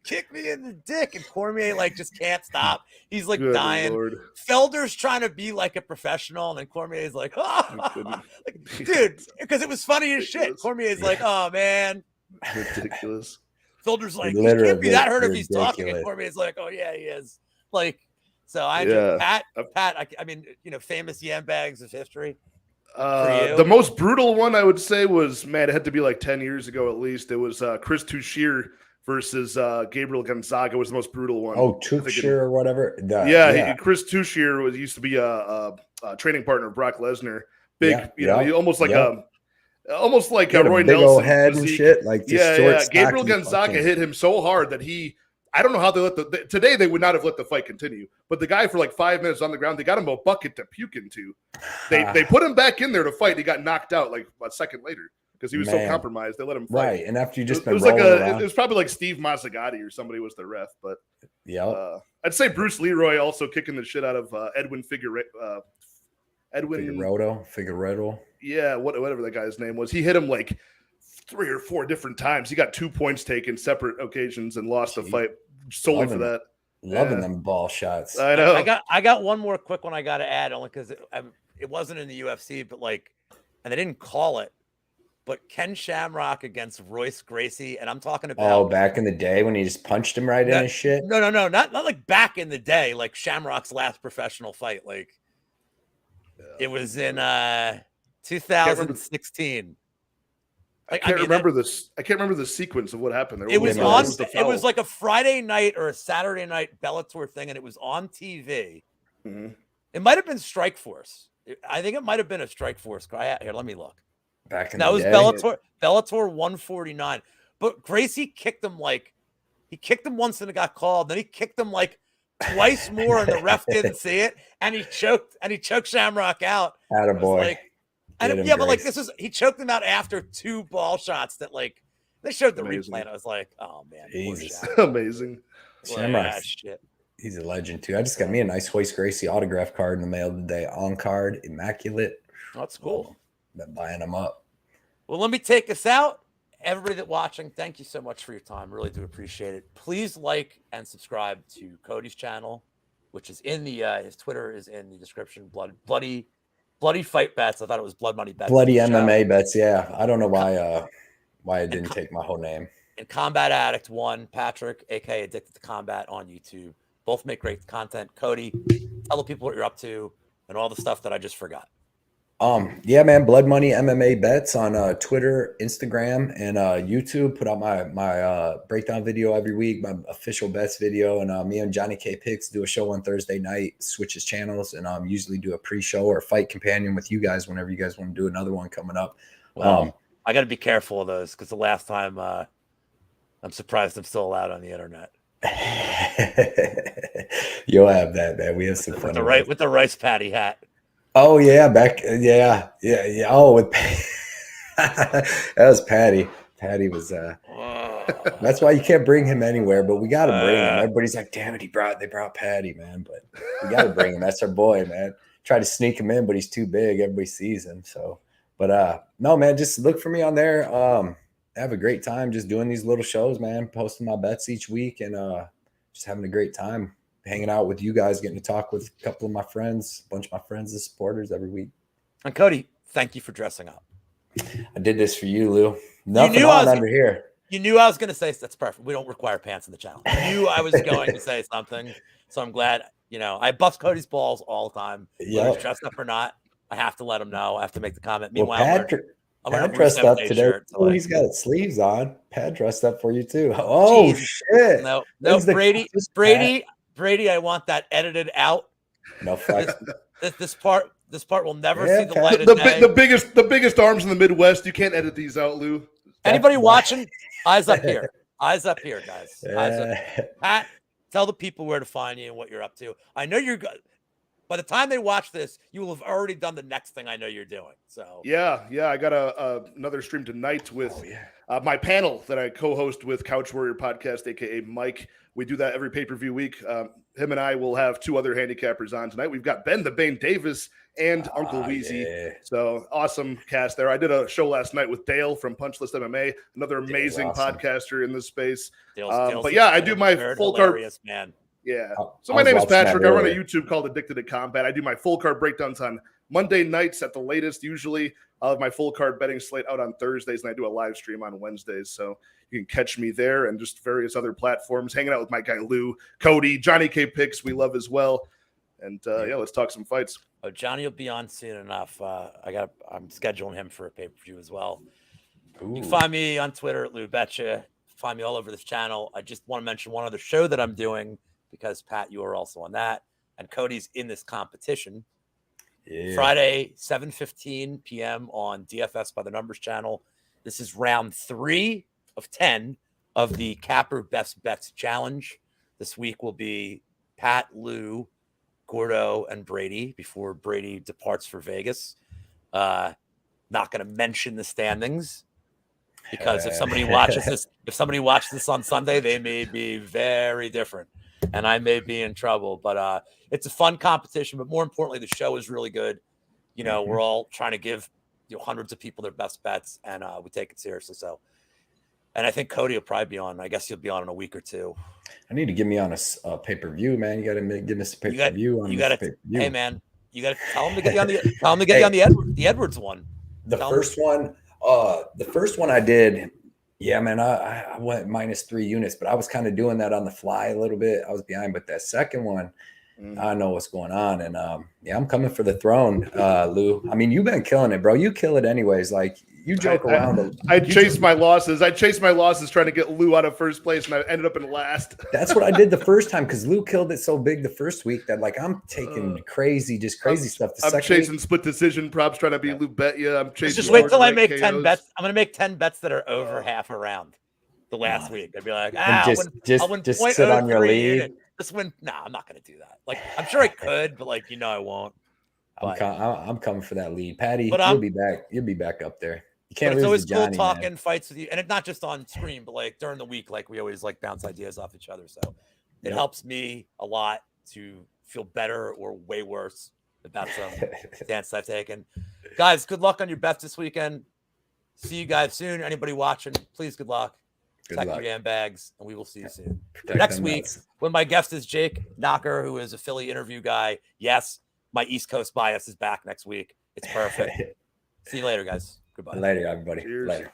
kick me in the dick, and Cormier like just can't stop. He's like dying. Lord. Felder's trying to be like a professional, and then Cormier's like, dude, because it was funny as shit. Cormier's like, oh man, ridiculous. Felder's like, he can't be that hurt if he's talking, and Cormier's like, oh yeah, he is. Like, so Pat. I mean, famous Yambags of history. The most brutal one I would say was, man, it had to be like 10 years ago at least. It was Chris Tuchscherer versus Gabriel Gonzaga was the most brutal one. Oh, Tuchscherer or whatever. Chris Tuchscherer used to be a training partner of Brock Lesnar. Big, almost like a Roy big Nelson old head and shit. Like Gabriel Gonzaga hit him so hard that I don't know how they today they would not have let the fight continue, but the guy for like 5 minutes on the ground, they got him a bucket to puke into. They put him back in there to fight. He got knocked out like a second later because he was so compromised. They let him fight. Right, and after you just it was like it was probably like Steve Mazzagatti or somebody was the ref, but I'd say Bruce Leroy also kicking the shit out of Edwin Figueroa. Yeah, whatever that guy's name was. He hit him like 3 or 4 different times. He got 2 points taken separate occasions and lost the fight solely for that. Loving them ball shots. I know. I got one more quick one I got to add, only because it wasn't in the UFC, but and they didn't call it. But Ken Shamrock against Royce Gracie, and I'm talking about back in the day when he just punched him right in his shit. No, not like back in the day, like Shamrock's last professional fight. Like it was in 2016. I can't remember this. I can't remember the sequence of what happened there. It was like a Friday night or a Saturday night Bellator thing, and it was on TV. Mm-hmm. It might have been Strikeforce. I think it might have been a Strikeforce. Here, let me look. Back in that the was day. Bellator 149. But Gracie kicked him he kicked him once and it got called. Then he kicked him like twice more, and the ref didn't see it, and he choked Shamrock out. Attaboy. He choked him out after 2 ball shots that they showed the replay, and I was like, oh man, amazing. Shamrock, shit. He's a legend too. I just got me a nice Royce Gracie autograph card in the mail today. On card, immaculate. Oh, that's cool. Been buying them up. Well, let me take us out. Everybody that's watching, thank you so much for your time. Really do appreciate it. Please like and subscribe to Cody's channel, which is in the his Twitter is in the description. Bloody fight bets. I thought it was blood money bets. Bloody MMA bets. Yeah, I don't know why I didn't take my whole name. And Combat Addict 1, Patrick, aka Addicted to Combat on YouTube. Both make great content. Cody, tell the people what you're up to and all the stuff that I just forgot. Yeah, man, Blood Money MMA bets on Twitter, Instagram, and YouTube. Put out my breakdown video every week, my official bets video, and me and Johnny K Picks do a show on Thursday night, switches channels, and usually do a pre-show or fight companion with you guys whenever you guys want to do another one coming up. Well, I got to be careful of those because the last time I'm surprised I'm still allowed on the internet. You'll have that, man. We have some fun with the rice patty hat. Oh yeah, yeah. Oh, with that was Patty. Patty was. That's why you can't bring him anywhere, but we got to bring him. Everybody's like, "Damn it, they brought Patty, man!" But we got to bring him. That's our boy, man. Try to sneak him in, but he's too big. Everybody sees him. So, but no, man, just look for me on there. Have a great time just doing these little shows, man. Posting my bets each week and just having a great time. Hanging out with you guys, getting to talk with a couple of my friends, a bunch of my friends and supporters every week. And Cody, thank you for dressing up. I did this for you, Lou. Nothing on under here. You knew I was going to say that's perfect. We don't require pants in the channel. You knew I was going to say something, so I'm glad. I bust Cody's balls all the time. Whether he's dressed up or not, I have to let him know. I have to make the comment. Meanwhile, Pat dressed up today. Shirt, so he's got sleeves on. Pat dressed up for you too. Oh shit! No, Brady, I want that edited out. No fuck. This part will never see the light of day. The biggest arms in the Midwest. You can't edit these out, Lou. Anybody watching? Eyes up here. Eyes up here, guys. Eyes up. Pat, tell the people where to find you and what you're up to. I know you're good. By the time they watch this, you will have already done the next thing I know you're doing. So yeah, I got another stream tonight with my panel that I co-host with Couch Warrior Podcast, aka Mike. We do that every pay-per-view week. Him and I will have 2 other handicappers on tonight. We've got Ben the Bane Davis and Uncle Weezy. Yeah. So awesome cast there. I did a show last night with Dale from Punchlist MMA, another amazing podcaster in this space. But yeah, I do my full card. Man. Yeah. So my name is Patrick. I run a YouTube called Addicted to Combat. I do my full card breakdowns on Monday nights at the latest. Usually I'll have my full card betting slate out on Thursdays, and I do a live stream on Wednesdays. So you can catch me there and just various other platforms, hanging out with my guy Lou, Cody, Johnny K Picks we love as well. And let's talk some fights. Oh, Johnny will be on soon enough. I'm scheduling him for a pay-per-view as well. Ooh. You can find me on Twitter at Lou Betya. Find me all over this channel. I just want to mention one other show that I'm doing because Pat, you are also on that, and Cody's in this competition. Yeah. Friday, 7:15 p.m. on DFS by the Numbers channel. This is round 3 of 10 of the Capper Best Bets Challenge. This week will be Pat, Lou, Gordo, and Brady before Brady departs for Vegas. Not going to mention the standings because if somebody watches this on Sunday, they may be very different and I may be in trouble. But it's a fun competition. But more importantly, the show is really good. We're all trying to give hundreds of people their best bets, and we take it seriously. So, and I think Cody will probably be on. I guess he'll be on in a week or two. I need to get me on a pay-per-view, man. You got to give us a pay-per-view. Hey, man, you got to tell him to get you on the Edwards one. The first one I did. Yeah, man, I went -3 units, but I was kind of doing that on the fly a little bit. I was behind, but that second one, I know what's going on, and I'm coming for the throne, Lou. I mean, you've been killing it, bro. You kill it anyways. Like you joke around. I chased my losses. I chased my losses trying to get Lou out of first place, and I ended up in last. That's what I did the first time because Lou killed it so big the first week that like I'm taking crazy stuff. I'm chasing split decision props, trying to be Lou Betya. I'm chasing. Just wait till I make 10 bets. I'm gonna make 10 bets that are over half a round. The last week, I'd be like, just sit on your lead. Just win. No, I'm not going to do that. Like, I'm sure I could, but like, I won't. I'm coming for that lead, Patty. You'll be back. You'll be back up there. You can't. But it's always Johnny, cool talking man. Fights with you, and it's not just on screen, but like during the week, like we always like bounce ideas off each other. So it helps me a lot to feel better or way worse about some stance I've taken. Guys, good luck on your bets this weekend. See you guys soon. Anybody watching, please, good luck. Protect your Yambags, and we will see you soon. Next week, when my guest is Jake Knocker, who is a Philly interview guy. Yes, my East Coast bias is back next week. It's perfect. See you later, guys. Goodbye. Later, everybody. Cheers. Later.